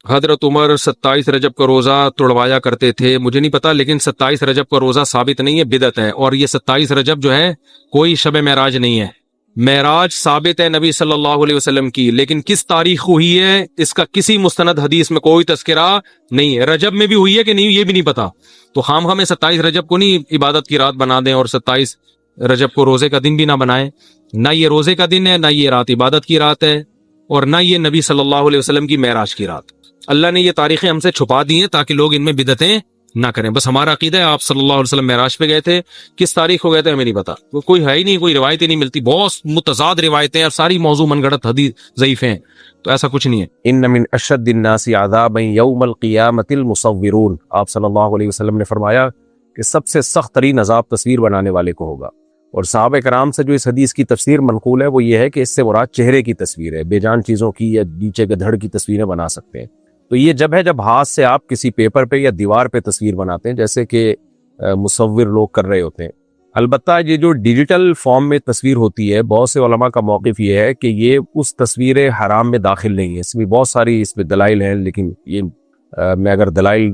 حضرت عمر 27 رجب کا روزہ توڑوایا کرتے تھے، مجھے نہیں پتا، لیکن 27 رجب کا روزہ ثابت نہیں ہے، بدعت ہے. اور یہ 27 رجب جو ہے کوئی شب معراج نہیں ہے. معراج ثابت ہے نبی صلی اللہ علیہ وسلم کی، لیکن کس تاریخ ہوئی ہے اس کا کسی مستند حدیث میں کوئی تذکرہ نہیں ہے. رجب میں بھی ہوئی ہے کہ نہیں یہ بھی نہیں پتا. تو خام ہمیں 27 رجب کو نہیں عبادت کی رات بنا دیں، اور 27 رجب کو روزے کا دن بھی نہ بنائیں. نہ یہ روزے کا دن ہے، نہ یہ رات عبادت کی رات ہے، اور نہ یہ نبی صلی اللہ علیہ وسلم کی معراج کی رات. اللہ نے یہ تاریخیں ہم سے چھپا دی ہیں تاکہ لوگ ان میں بدعتیں نہ کریں. بس ہمارا عقیدہ ہے آپ صلی اللہ علیہ وسلم معراج پہ گئے تھے، کس تاریخ کو گئے تھے ہمیں نہیں پتا. کوئی ہے ہی نہیں، کوئی روایتیں نہیں ملتی، بہت متضاد روایتیں اور ساری موضوع من گھڑت حدیث ضعیف ہیں. تو ایسا کچھ نہیں ہے. ان من اشد الناس عذابا یوم القیامت المصورون، آپ صلی اللہ علیہ وسلم نے فرمایا کہ سب سے سخت ترین عذاب تصویر بنانے والے کو ہوگا. اور صحابہ کرام سے جو اس حدیث کی تفسیر منقول ہے وہ یہ ہے کہ اس سے مراد چہرے کی تصویر ہے، بے جان چیزوں کی یا نیچے کے دھڑ کی تصویریں بنا سکتے ہیں. تو یہ جب ہے جب ہاتھ سے آپ کسی پیپر پہ یا دیوار پہ تصویر بناتے ہیں، جیسے کہ مصور لوگ کر رہے ہوتے ہیں. البتہ یہ جو ڈیجیٹل فارم میں تصویر ہوتی ہے، بہت سے علماء کا موقف یہ ہے کہ یہ اس تصویر حرام میں داخل نہیں ہے. اس میں بہت ساری اس میں دلائل ہیں، لیکن یہ میں اگر دلائل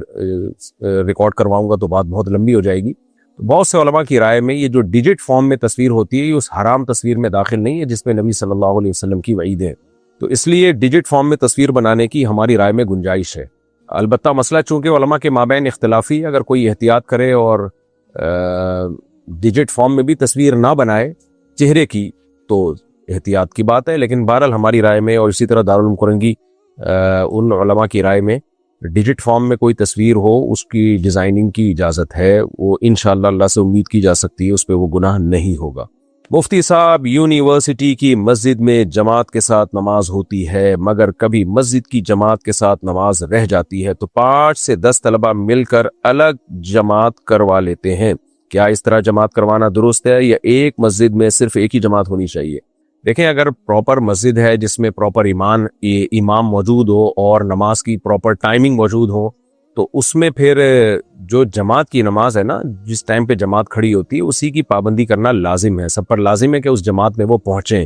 ریکارڈ کرواؤں گا تو بات بہت لمبی ہو جائے گی. بہت سے علماء کی رائے میں یہ جو ڈیجٹ فارم میں تصویر ہوتی ہے یہ اس حرام تصویر میں داخل نہیں ہے جس میں نبی صلی اللہ علیہ وسلم کی وعید ہے. تو اس لیے ڈیجٹ فارم میں تصویر بنانے کی ہماری رائے میں گنجائش ہے. البتہ مسئلہ چونکہ علماء کے مابین اختلافی، اگر کوئی احتیاط کرے اور ڈیجٹ فارم میں بھی تصویر نہ بنائے چہرے کی تو احتیاط کی بات ہے. لیکن بہرحال ہماری رائے میں اور اسی طرح دارالعلوم کرنگی ان علماء کی رائے میں ڈیجٹ فارم میں کوئی تصویر ہو اس کی ڈیزائننگ کی اجازت ہے. وہ انشاءاللہ اللہ سے امید کی جا سکتی ہے، اس پہ وہ گناہ نہیں ہوگا. مفتی صاحب، یونیورسٹی کی مسجد میں جماعت کے ساتھ نماز ہوتی ہے مگر کبھی مسجد کی جماعت کے ساتھ نماز رہ جاتی ہے تو 5 سے 10 طلبہ مل کر الگ جماعت کروا لیتے ہیں. کیا اس طرح جماعت کروانا درست ہے یا ایک مسجد میں صرف ایک ہی جماعت ہونی چاہیے؟ دیکھیں، اگر پراپر مسجد ہے جس میں پراپر امام موجود ہو اور نماز کی پراپر ٹائمنگ موجود ہو تو اس میں پھر جو جماعت کی نماز ہے نا، جس ٹائم پہ جماعت کھڑی ہوتی ہے اسی کی پابندی کرنا لازم ہے. سب پر لازم ہے کہ اس جماعت میں وہ پہنچیں.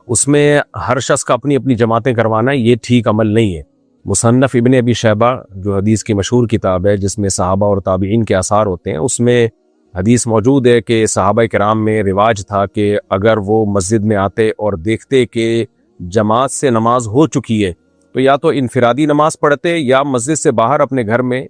اس میں ہر شخص کا اپنی اپنی جماعتیں کروانا یہ ٹھیک عمل نہیں ہے. مصنف ابن ابی شیبہ جو حدیث کی مشہور کتاب ہے جس میں صحابہ اور تابعین کے آثار ہوتے ہیں، اس میں حدیث موجود ہے کہ صحابہ کرام میں رواج تھا کہ اگر وہ مسجد میں آتے اور دیکھتے کہ جماعت سے نماز ہو چکی ہے تو یا تو انفرادی نماز پڑھتے یا مسجد سے باہر اپنے گھر میں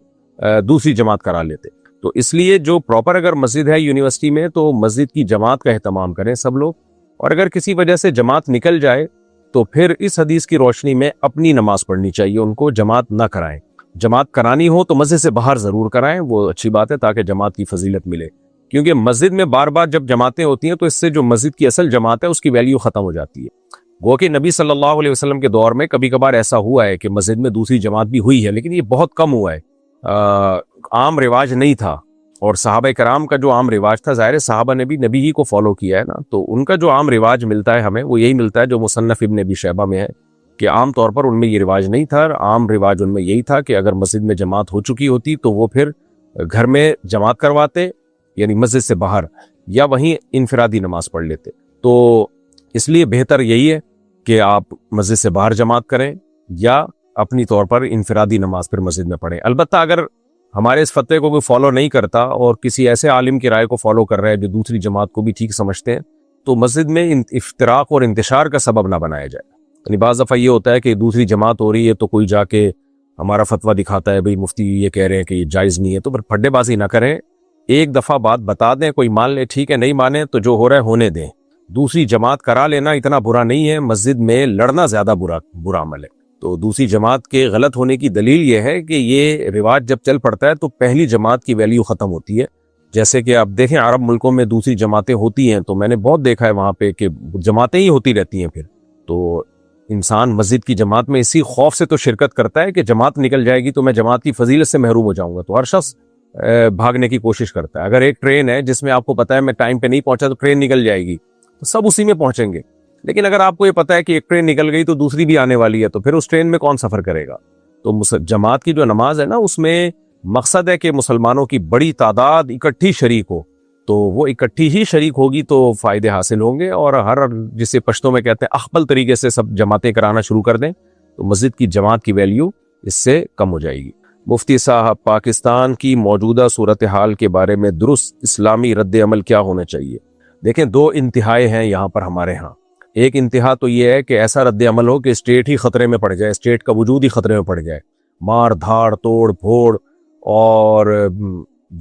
دوسری جماعت کرا لیتے. تو اس لیے جو پراپر اگر مسجد ہے یونیورسٹی میں تو مسجد کی جماعت کا اہتمام کریں سب لوگ. اور اگر کسی وجہ سے جماعت نکل جائے تو پھر اس حدیث کی روشنی میں اپنی نماز پڑھنی چاہیے، ان کو جماعت نہ کرائیں. جماعت کرانی ہو تو مسجد سے باہر ضرور کرائیں، وہ اچھی بات ہے تاکہ جماعت کی فضیلت ملے. کیونکہ مسجد میں بار بار جب جماعتیں ہوتی ہیں تو اس سے جو مسجد کی اصل جماعت ہے اس کی ویلیو ختم ہو جاتی ہے. گو کہ نبی صلی اللہ علیہ وسلم کے دور میں کبھی کبھار ایسا ہوا ہے کہ مسجد میں دوسری جماعت بھی ہوئی ہے، لیکن یہ بہت کم ہوا ہے، عام رواج نہیں تھا. اور صحابہ کرام کا جو عام رواج تھا، ظاہر ہے صحابہ نے بھی نبی ہی کو فالو کیا ہے نا، تو ان کا جو عام رواج ملتا ہے ہمیں وہ یہی ملتا ہے جو مصنف ابن ابی شیبہ میں ہے کہ عام طور پر ان میں یہ رواج نہیں تھا. عام رواج ان میں یہی تھا کہ اگر مسجد میں جماعت ہو چکی ہوتی تو وہ پھر گھر میں جماعت کرواتے، یعنی مسجد سے باہر، یا وہیں انفرادی نماز پڑھ لیتے. تو اس لیے بہتر یہی ہے کہ آپ مسجد سے باہر جماعت کریں یا اپنی طور پر انفرادی نماز پھر مسجد میں پڑھیں. البتہ اگر ہمارے اس فتوے کو کوئی فالو نہیں کرتا اور کسی ایسے عالم کی رائے کو فالو کر رہا ہے جو دوسری جماعت کو بھی ٹھیک سمجھتے ہیں تو مسجد میں افتراق اور انتشار کا سبب نہ بنایا جائے. یعنی بعض دفعہ یہ ہوتا ہے کہ دوسری جماعت ہو رہی ہے تو کوئی جا کے ہمارا فتویٰ دکھاتا ہے، بھئی مفتی یہ کہہ رہے ہیں کہ یہ جائز نہیں ہے، تو پھر پھڈے بازی نہ کریں. ایک دفعہ بات بتا دیں، کوئی مان لے ٹھیک ہے، نہیں مانے تو جو ہو رہا ہے ہونے دیں. دوسری جماعت کرا لینا اتنا برا نہیں ہے، مسجد میں لڑنا زیادہ برا عمل ہے. تو دوسری جماعت کے غلط ہونے کی دلیل یہ ہے کہ یہ رواج جب چل پڑتا ہے تو پہلی جماعت کی ویلیو ختم ہوتی ہے. جیسے کہ آپ دیکھیں عرب ملکوں میں دوسری جماعتیں ہوتی ہیں تو میں نے بہت دیکھا ہے وہاں پہ کہ جماعتیں ہی ہوتی رہتی ہیں. پھر تو انسان مسجد کی جماعت میں اسی خوف سے تو شرکت کرتا ہے کہ جماعت نکل جائے گی تو میں جماعت کی فضیلت سے محروم ہو جاؤں گا، تو ہر شخص بھاگنے کی کوشش کرتا ہے. اگر ایک ٹرین ہے جس میں آپ کو پتا ہے میں ٹائم پہ نہیں پہنچا تو ٹرین نکل جائے گی تو سب اسی میں پہنچیں گے. لیکن اگر آپ کو یہ پتا ہے کہ ایک ٹرین نکل گئی تو دوسری بھی آنے والی ہے تو پھر اس ٹرین میں کون سفر کرے گا؟ تو جماعت کی جو نماز ہے نا اس میں مقصد ہے کہ مسلمانوں کی بڑی تعداد اکٹھی شریک ہو، تو وہ اکٹھی ہی شریک ہوگی تو فائدے حاصل ہوں گے. اور ہر جسے پشتوں میں کہتے ہیں اخبل طریقے سے سب جماعتیں کرانا شروع کر دیں تو مسجد کی جماعت کی ویلیو اس سے کم ہو جائے گی۔ مفتی صاحب، پاکستان کی موجودہ صورتحال کے بارے میں درست اسلامی رد عمل کیا ہونا چاہیے؟ دیکھیں، دو انتہائیں ہیں یہاں پر ہمارے ہاں۔ ایک انتہا تو یہ ہے کہ ایسا رد عمل ہو کہ اسٹیٹ ہی خطرے میں پڑ جائے، اسٹیٹ کا وجود ہی خطرے میں پڑ جائے، مار دھاڑ توڑ پھوڑ اور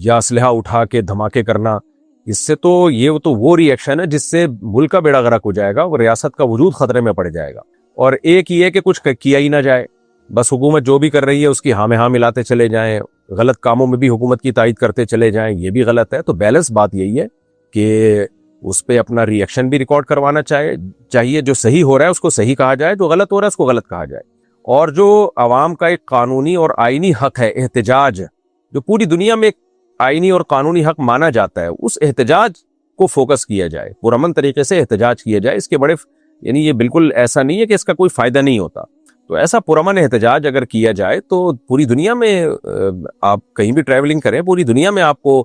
یا اسلحہ اٹھا کے دھماکے کرنا۔ اس سے تو یہ تو وہ ری ایکشن ہے جس سے ملک کا بیڑا غرق ہو جائے گا اور ریاست کا وجود خطرے میں پڑ جائے گا۔ اور ایک یہ کہ کچھ کیا ہی نہ جائے، بس حکومت جو بھی کر رہی ہے اس کی ہاں میں ہاں ملاتے چلے جائیں، غلط کاموں میں بھی حکومت کی تائید کرتے چلے جائیں، یہ بھی غلط ہے۔ تو بیلنس بات یہی ہے کہ اس پہ اپنا ری ایکشن بھی ریکارڈ کروانا چاہیے، جو صحیح ہو رہا ہے اس کو صحیح کہا جائے، جو غلط ہو رہا ہے اس کو غلط کہا جائے۔ اور جو عوام کا ایک قانونی اور آئینی حق ہے احتجاج، جو پوری دنیا میں ایک آئینی اور قانونی حق مانا جاتا ہے، اس احتجاج کو فوکس کیا جائے، پرامن طریقے سے احتجاج کیا جائے۔ اس کے بڑے یعنی یہ بالکل ایسا نہیں ہے کہ اس کا کوئی فائدہ نہیں ہوتا، تو ایسا پرامن احتجاج اگر کیا جائے تو پوری دنیا میں آپ کہیں بھی ٹریولنگ کریں، پوری دنیا میں آپ کو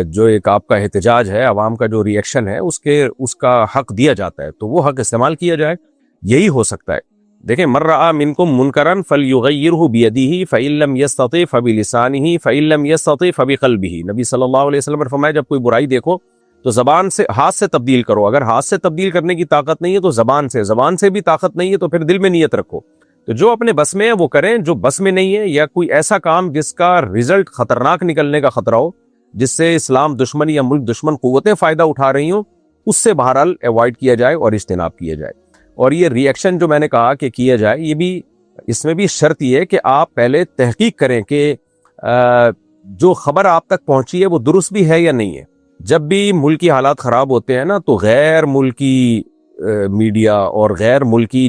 جو ایک آپ کا احتجاج ہے، عوام کا جو ری ایکشن ہے، اس کا حق دیا جاتا ہے، تو وہ حق استعمال کیا جائے، یہی ہو سکتا ہے۔ دیکھیں، من رأى منکم منکرا فلیغیرہ بیدہ فإن لم یستطع فبلسانہ فإن لم یستطع فبقلبہ۔ نبی صلی اللہ علیہ وسلم نے فرمایا جب کوئی برائی دیکھو تو زبان سے، ہاتھ سے تبدیل کرو، اگر ہاتھ سے تبدیل کرنے کی طاقت نہیں ہے تو زبان سے بھی طاقت نہیں ہے تو پھر دل میں نیت رکھو۔ تو جو اپنے بس میں ہے وہ کریں، جو بس میں نہیں ہے یا کوئی ایسا کام جس کا رزلٹ خطرناک نکلنے کا خطرہ ہو، جس سے اسلام دشمن یا ملک دشمن قوتیں فائدہ اٹھا رہی ہوں، اس سے بہرحال ایوائڈ کیا جائے اور اجتناب کیا جائے۔ اور یہ ری ایکشن جو میں نے کہا کہ کیا جائے، یہ بھی اس میں بھی شرط یہ ہے کہ آپ پہلے تحقیق کریں کہ جو خبر آپ تک پہنچی ہے وہ درست بھی ہے یا نہیں ہے۔ جب بھی ملکی حالات خراب ہوتے ہیں نا تو غیر ملکی میڈیا اور غیر ملکی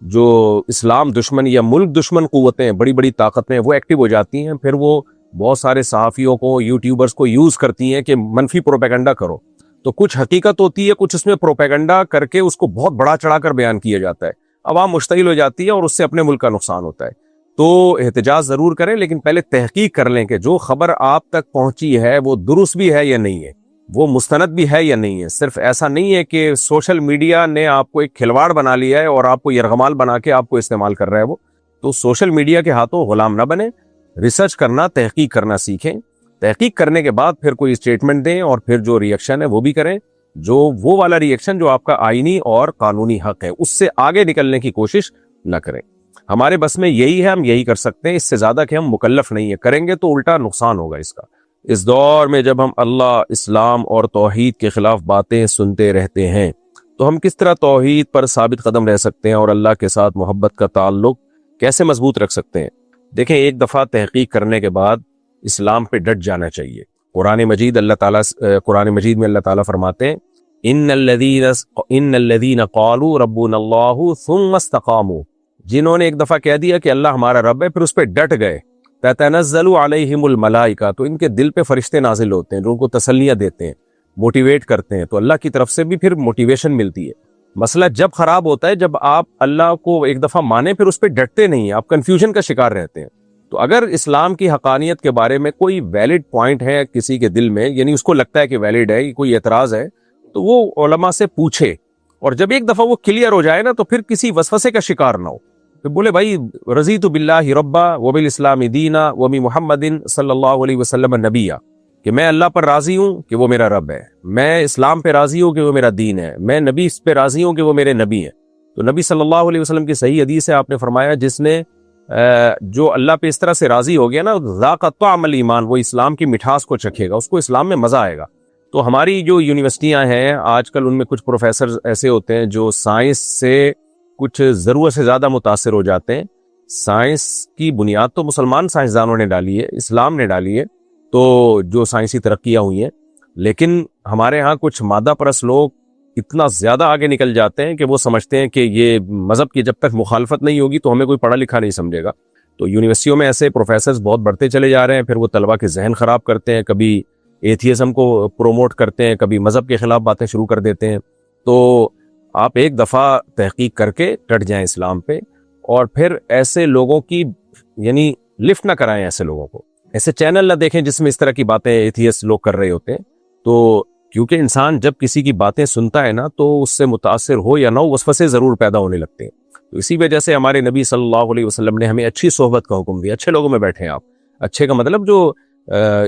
جو اسلام دشمن یا ملک دشمن قوتیں، بڑی بڑی طاقتیں، وہ ایکٹیو ہو جاتی ہیں، پھر وہ بہت سارے صحافیوں کو، یوٹیوبرز کو یوز کرتی ہیں کہ منفی پروپیگنڈا کرو۔ تو کچھ حقیقت ہوتی ہے، کچھ اس میں پروپیگنڈا کر کے اس کو بہت بڑا چڑھا کر بیان کیا جاتا ہے، عوام مشتعل ہو جاتی ہے اور اس سے اپنے ملک کا نقصان ہوتا ہے۔ تو احتجاج ضرور کریں، لیکن پہلے تحقیق کر لیں کہ جو خبر آپ تک پہنچی ہے وہ درست بھی ہے یا نہیں ہے، وہ مستند بھی ہے یا نہیں ہے۔ صرف ایسا نہیں ہے کہ سوشل میڈیا نے آپ کو ایک کھلواڑ بنا لیا ہے اور آپ کو یرغمال بنا کے آپ کو استعمال کر رہا ہے وہ، تو سوشل میڈیا کے ہاتھوں غلام نہ بنے، ریسرچ کرنا، تحقیق کرنا سیکھیں، تحقیق کرنے کے بعد پھر کوئی اسٹیٹمنٹ دیں اور پھر جو ری ایکشن ہے وہ بھی کریں، جو وہ والا ری ایکشن جو آپ کا آئینی اور قانونی حق ہے، اس سے آگے نکلنے کی کوشش نہ کریں۔ ہمارے بس میں یہی ہے، ہم یہی کر سکتے ہیں، اس سے زیادہ کہ ہم مکلف نہیں ہیں، کریں گے تو الٹا نقصان ہوگا اس کا۔ اس دور میں جب ہم اللہ، اسلام اور توحید کے خلاف باتیں سنتے رہتے ہیں تو ہم کس طرح توحید پر ثابت قدم رہ سکتے ہیں اور اللہ کے ساتھ محبت کا تعلق کیسے مضبوط رکھ سکتے ہیں؟ دیکھیں، ایک دفعہ تحقیق کرنے کے بعد اسلام پہ ڈٹ جانا چاہیے۔ قرآن مجید میں اللہ تعالیٰ فرماتے ہیں ان الذین قالوا ربنا اللہ ثم استقاموا، جنہوں نے ایک دفعہ کہہ دیا کہ اللہ ہمارا رب ہے، پھر اس پہ ڈٹ گئے، تتنزل علیہم الملائکہ، تو ان کے دل پہ فرشتے نازل ہوتے ہیں جو ان کو تسلیاں دیتے ہیں، موٹیویٹ کرتے ہیں، تو اللہ کی طرف سے بھی پھر موٹیویشن ملتی ہے۔ مسئلہ جب خراب ہوتا ہے جب آپ اللہ کو ایک دفعہ مانیں پھر اس پہ ڈٹتے نہیں ہیں، آپ کنفیوژن کا شکار رہتے ہیں۔ تو اگر اسلام کی حقانیت کے بارے میں کوئی ویلڈ پوائنٹ ہے کسی کے دل میں، یعنی اس کو لگتا ہے کہ ویلڈ ہے، کوئی اعتراض ہے، تو وہ علماء سے پوچھے، اور جب ایک دفعہ وہ کلیئر ہو جائے نا تو پھر کسی وسوسے کا شکار نہ ہو، پھر بولے بھائی رضیت باللہ ربا وبالاسلام دینا وبمحمد صلی اللہ علیہ وسلم نبیہ، کہ میں اللہ پر راضی ہوں کہ وہ میرا رب ہے، میں اسلام پہ راضی ہوں کہ وہ میرا دین ہے، میں نبی اس پہ راضی ہوں کہ وہ میرے نبی ہیں۔ تو نبی صلی اللہ علیہ وسلم کی صحیح حدیث ہے، آپ نے فرمایا جس نے جو اللہ پہ اس طرح سے راضی ہو گیا نا، ذاق طعم الایمان، وہ اسلام کی مٹھاس کو چکھے گا، اس کو اسلام میں مزہ آئے گا۔ تو ہماری جو یونیورسٹیاں ہیں آج کل، ان میں کچھ پروفیسر ایسے ہوتے ہیں جو سائنس سے کچھ ضرورت سے زیادہ متاثر ہو جاتے ہیں۔ سائنس کی بنیاد تو مسلمان سائنسدانوں نے ڈالی ہے، اسلام نے ڈالی ہے، تو جو سائنسی ترقیاں ہوئی ہیں، لیکن ہمارے ہاں کچھ مادہ پرست لوگ اتنا زیادہ آگے نکل جاتے ہیں کہ وہ سمجھتے ہیں کہ یہ مذہب کی جب تک مخالفت نہیں ہوگی تو ہمیں کوئی پڑھا لکھا نہیں سمجھے گا۔ تو یونیورسٹیوں میں ایسے پروفیسرز بہت بڑھتے چلے جا رہے ہیں، پھر وہ طلبہ کے ذہن خراب کرتے ہیں، کبھی ایتھیزم کو پروموٹ کرتے ہیں، کبھی مذہب کے خلاف باتیں شروع کر دیتے ہیں۔ تو آپ ایک دفعہ تحقیق کر کے ڈٹ جائیں اسلام پہ، اور پھر ایسے لوگوں کی یعنی لفٹ نہ کرائیں، ایسے لوگوں کو، ایسے چینل نہ دیکھیں جس میں اس طرح کی باتیں ایتھیسٹ لوگ کر رہے ہوتے ہیں۔ تو کیونکہ انسان جب کسی کی باتیں سنتا ہے نا تو اس سے متاثر ہو یا نہ ہو، وسوسے ضرور پیدا ہونے لگتے ہیں۔ تو اسی وجہ سے ہمارے نبی صلی اللہ علیہ وسلم نے ہمیں اچھی صحبت کا حکم دیا. اچھے لوگوں میں بیٹھیں آپ. اچھے کا مطلب جو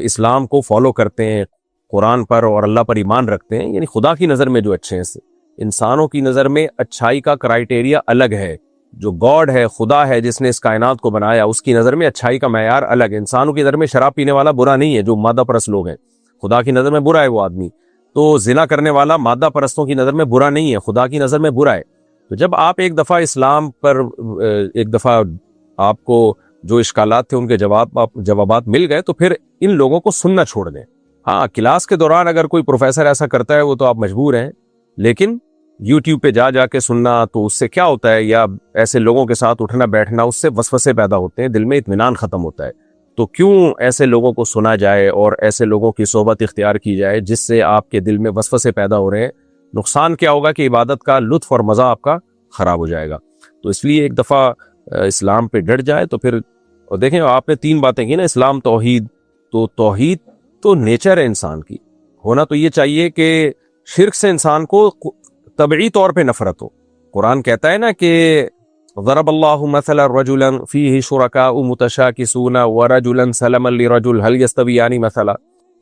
اسلام کو فالو کرتے ہیں, قرآن پر اور اللہ پر ایمان رکھتے ہیں, یعنی خدا کی نظر میں جو اچھے ہیں. انسانوں کی نظر میں اچھائی کا کرائیٹیریا الگ ہے. جو گاڈ ہے, خدا ہے جس نے اس کائنات کو بنایا, اس کی نظر میں اچھائی کا معیار الگ ہے. انسانوں کی نظر میں شراب پینے والا برا نہیں ہے, جو مادہ پرست لوگ ہیں. خدا کی نظر میں برا ہے وہ آدمی. تو زنا کرنے والا مادہ پرستوں کی نظر میں برا نہیں ہے, خدا کی نظر میں برا ہے. تو جب آپ ایک دفعہ اسلام پر ایک دفعہ آپ کو جو اشکالات تھے ان کے جوابات مل گئے, تو پھر ان لوگوں کو سننا چھوڑ دیں. ہاں, کلاس کے دوران اگر کوئی پروفیسر ایسا کرتا ہے وہ تو آپ مجبور ہیں, لیکن یوٹیوب پہ جا کے سننا تو اس سے کیا ہوتا ہے, یا ایسے لوگوں کے ساتھ اٹھنا بیٹھنا, اس سے وسوسے پیدا ہوتے ہیں, دل میں اطمینان ختم ہوتا ہے. تو کیوں ایسے لوگوں کو سنا جائے اور ایسے لوگوں کی صحبت اختیار کی جائے جس سے آپ کے دل میں وسوسے پیدا ہو رہے ہیں. نقصان کیا ہوگا کہ عبادت کا لطف اور مزہ آپ کا خراب ہو جائے گا. تو اس لیے ایک دفعہ اسلام پہ ڈٹ جائے تو پھر, اور دیکھیں آپ نے 3 باتیں کی نا, اسلام, توحید. تو توحید تو نیچر ہے انسان کی. ہونا تو یہ چاہیے کہ شرک سے انسان کو طبعی طور پہ نفرت ہو. قرآن کہتا ہے نا کہ ضرب اللہ مثلا رجلا فیہ شرکاء متشاکسون ورجلا سلما لرجل هل یستویان مثلا.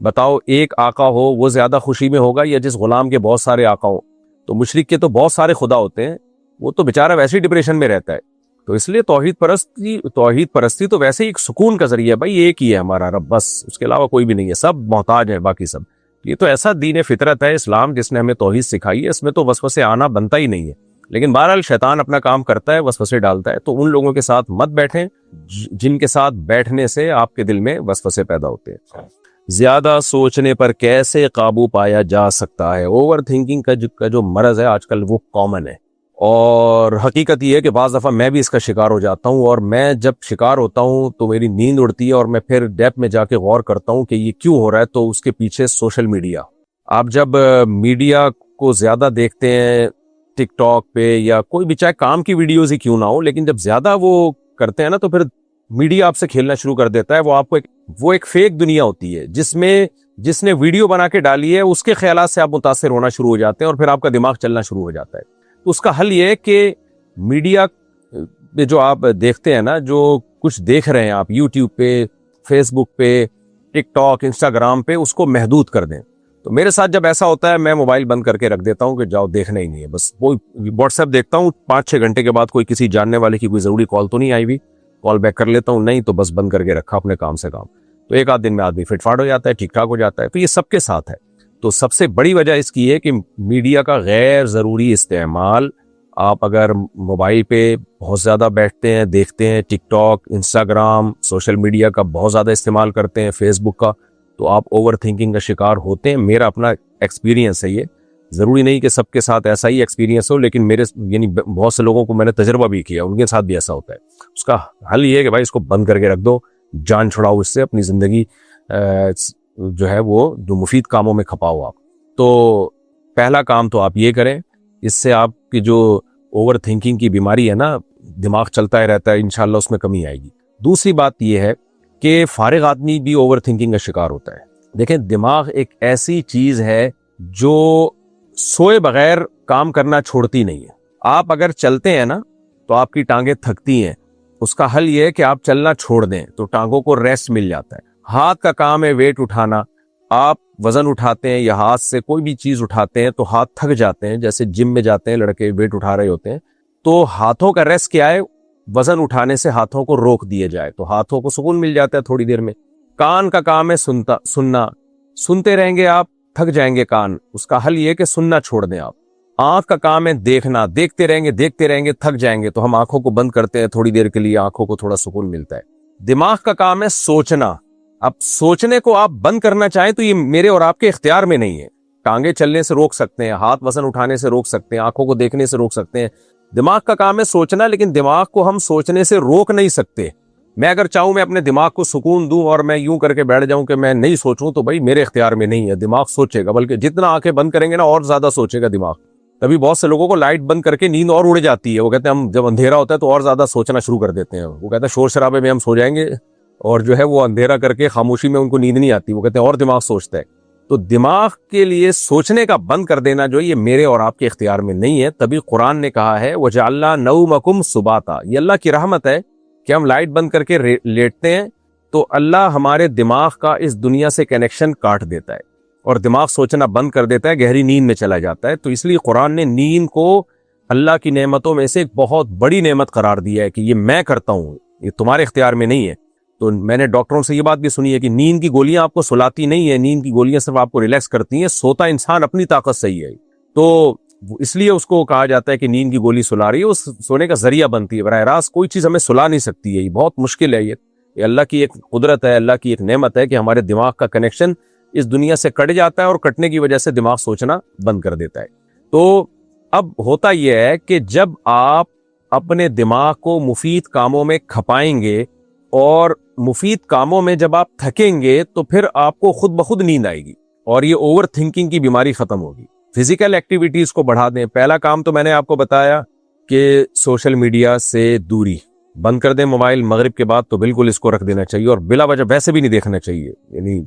بتاؤ ایک آقا ہو وہ زیادہ خوشی میں ہوگا یا جس غلام کے بہت سارے آقا ہوں؟ تو مشرک کے تو بہت سارے خدا ہوتے ہیں, وہ تو بیچارہ ویسے ہی ڈپریشن میں رہتا ہے. تو اس لیے توحید پرستی تو ویسے ہی ایک سکون کا ذریعہ ہے. بھائی ایک ہی ہے ہمارا رب, بس اس کے علاوہ کوئی بھی نہیں ہے, سب محتاج ہیں باقی سب. یہ تو ایسا دین فطرت ہے اسلام جس نے ہمیں توحید سکھائی ہے, اس میں تو وسوسے آنا بنتا ہی نہیں ہے. لیکن بہرحال شیطان اپنا کام کرتا ہے, وسوسے ڈالتا ہے. تو ان لوگوں کے ساتھ مت بیٹھیں جن کے ساتھ بیٹھنے سے آپ کے دل میں وسوسے پیدا ہوتے ہیں. زیادہ سوچنے پر کیسے قابو پایا جا سکتا ہے؟ اوور تھنکنگ کا جو مرض ہے آج کل وہ کامن ہے, اور حقیقت یہ ہے کہ بعض دفعہ میں بھی اس کا شکار ہو جاتا ہوں. اور میں جب شکار ہوتا ہوں تو میری نیند اڑتی ہے اور میں پھر ڈیپ میں جا کے غور کرتا ہوں کہ یہ کیوں ہو رہا ہے. تو اس کے پیچھے سوشل میڈیا. آپ جب میڈیا کو زیادہ دیکھتے ہیں, ٹک ٹاک پہ یا کوئی بھی, چاہے کام کی ویڈیوز ہی کیوں نہ ہو, لیکن جب زیادہ وہ کرتے ہیں نا تو پھر میڈیا آپ سے کھیلنا شروع کر دیتا ہے. وہ آپ کو ایک فیک دنیا ہوتی ہے جس نے ویڈیو بنا کے ڈالی ہے, اس کے خیالات سے آپ متاثر ہونا شروع ہو جاتے ہیں اور پھر آپ کا دماغ چلنا شروع ہو جاتا ہے. تو اس کا حل یہ ہے کہ میڈیا پہ جو آپ دیکھتے ہیں نا, جو کچھ دیکھ رہے ہیں آپ یوٹیوب پہ, فیس بک پہ, ٹک ٹاک, انسٹاگرام پہ, اس کو محدود کر دیں. تو میرے ساتھ جب ایسا ہوتا ہے میں موبائل بند کر کے رکھ دیتا ہوں کہ جاؤ, دیکھنا ہی نہیں ہے. بس کوئی واٹس ایپ دیکھتا ہوں, 5-6 گھنٹے کے بعد کوئی کسی جاننے والے کی کوئی ضروری کال تو نہیں آئی ہوئی, کال بیک کر لیتا ہوں, نہیں تو بس بند کر کے رکھا اپنے کام سے کام. تو ایک آدھ دن میں آدمی فٹ فاٹ ہو جاتا ہے, ٹھیک ٹھاک ہو جاتا ہے. تو یہ سب کے ساتھ ہے. تو سب سے بڑی وجہ اس کی ہے کہ میڈیا کا غیر ضروری استعمال. آپ اگر موبائل پہ بہت زیادہ بیٹھتے ہیں, دیکھتے ہیں, ٹک ٹاک, انسٹاگرام, سوشل میڈیا کا بہت زیادہ استعمال کرتے ہیں, فیس بک کا, تو آپ اوور تھنکنگ کا شکار ہوتے ہیں. میرا اپنا ایکسپیرینس ہے یہ, ضروری نہیں کہ سب کے ساتھ ایسا ہی ایکسپیرینس ہو, لیکن یعنی بہت سے لوگوں کو میں نے تجربہ بھی کیا, ان کے ساتھ بھی ایسا ہوتا ہے. اس کا حل یہ ہے کہ بھائی اس کو بند کر کے رکھ دو, جان چھڑاؤ اس سے, اپنی زندگی جو ہے وہ جو مفید کاموں میں کھپاؤ آپ. تو پہلا کام تو آپ یہ کریں, اس سے آپ کی جو اوور تھنکنگ کی بیماری ہے نا, دماغ چلتا ہی رہتا ہے, انشاءاللہ اس میں کمی آئے گی. دوسری بات یہ ہے کہ فارغ آدمی بھی اوور تھنکنگ کا شکار ہوتا ہے. دیکھیں, دماغ ایک ایسی چیز ہے جو سوئے بغیر کام کرنا چھوڑتی نہیں ہے. آپ اگر چلتے ہیں نا تو آپ کی ٹانگیں تھکتی ہیں, اس کا حل یہ ہے کہ آپ چلنا چھوڑ دیں تو ٹانگوں کو ریسٹ مل جاتا ہے. ہاتھ کا کام ہے ویٹ اٹھانا, آپ وزن اٹھاتے ہیں یا ہاتھ سے کوئی بھی چیز اٹھاتے ہیں تو ہاتھ تھک جاتے ہیں. جیسے جم میں جاتے ہیں لڑکے, ویٹ اٹھا رہے ہوتے ہیں, تو ہاتھوں کا ریسٹ کیا ہے, وزن اٹھانے سے ہاتھوں کو روک دیے جائے تو ہاتھوں کو سکون مل جاتا ہے تھوڑی دیر میں. کان کا کام ہے سننا, سنتے رہیں گے آپ, تھک جائیں گے کان. اس کا حل یہ کہ سننا چھوڑ دیں آپ. آنکھ کا کام ہے دیکھنا, دیکھتے رہیں گے, تھک جائیں گے تو ہم آنکھوں کو بند کرتے ہیں تھوڑی دیر کے لیے, آنکھوں کو تھوڑا سکون ملتا ہے. دماغ کا کام ہے سوچنا. اب سوچنے کو آپ بند کرنا چاہیں تو یہ میرے اور آپ کے اختیار میں نہیں ہے. ٹانگیں چلنے سے روک سکتے ہیں, ہاتھ وزن اٹھانے سے روک سکتے ہیں, آنکھوں کو دیکھنے سے روک سکتے ہیں. دماغ کا کام ہے سوچنا, لیکن دماغ کو ہم سوچنے سے روک نہیں سکتے. میں اگر چاہوں میں اپنے دماغ کو سکون دوں اور میں یوں کر کے بیٹھ جاؤں کہ میں نہیں سوچوں, تو بھائی میرے اختیار میں نہیں ہے. دماغ سوچے گا, بلکہ جتنا آنکھیں بند کریں گے نا اور زیادہ سوچے گا دماغ. تبھی بہت سے لوگوں کو لائٹ بند کر کے نیند اور اڑ جاتی ہے. وہ کہتے ہیں ہم جب اندھیرا ہوتا ہے تو اور زیادہ سوچنا شروع کر دیتے ہیں. وہ کہتے ہیں شور شرابے میں ہم سو جائیں گے, اور جو ہے وہ اندھیرا کر کے خاموشی میں ان کو نیند نہیں آتی. وہ کہتے ہیں اور دماغ سوچتا ہے. تو دماغ کے لیے سوچنے کا بند کر دینا جو یہ میرے اور آپ کے اختیار میں نہیں ہے. تبھی قرآن نے کہا ہے وَجَعَلْنَا نَوْمَكُمْ سُبَاتًا. یہ اللہ کی رحمت ہے کہ ہم لائٹ بند کر کے لیٹتے ہیں تو اللہ ہمارے دماغ کا اس دنیا سے کنیکشن کاٹ دیتا ہے اور دماغ سوچنا بند کر دیتا ہے, گہری نیند میں چلا جاتا ہے. تو اس لیے قرآن نے نیند کو اللہ کی نعمتوں میں سے ایک بہت بڑی نعمت قرار دیا ہے کہ یہ میں کرتا ہوں, یہ تمہارے اختیار میں نہیں ہے. تو میں نے ڈاکٹروں سے یہ بات بھی سنی ہے کہ نیند کی گولیاں آپ کو سلاتی نہیں ہے, نیند کی گولیاں صرف آپ کو ریلیکس کرتی ہیں, سوتا انسان اپنی طاقت سے ہی ہے. تو اس لیے اس کو کہا جاتا ہے کہ نیند کی گولی سلا رہی ہے, اس سونے کا ذریعہ بنتی ہے. براہ راست کوئی چیز ہمیں سلا نہیں سکتی ہے, یہ بہت مشکل ہے. یہ اللہ کی ایک قدرت ہے, اللہ کی ایک نعمت ہے کہ ہمارے دماغ کا کنیکشن اس دنیا سے کٹ جاتا ہے اور کٹنے کی وجہ سے دماغ سوچنا بند کر دیتا ہے. تو اب ہوتا یہ ہے کہ جب آپ اپنے دماغ کو مفید کاموں میں کھپائیں گے اور مفید کاموں میں جب آپ تھکیں گے تو پھر آپ کو خود بخود نیند آئے گی اور یہ اوور تھنکنگ کی بیماری ختم ہوگی. فزیکل ایکٹیویٹیز کو بڑھا دیں. پہلا کام تو میں نے آپ کو بتایا کہ سوشل میڈیا سے دوری بند کر دیں. موبائل مغرب کے بعد تو بالکل اس کو رکھ دینا چاہیے اور بلا وجہ ویسے بھی نہیں دیکھنا چاہیے. یعنی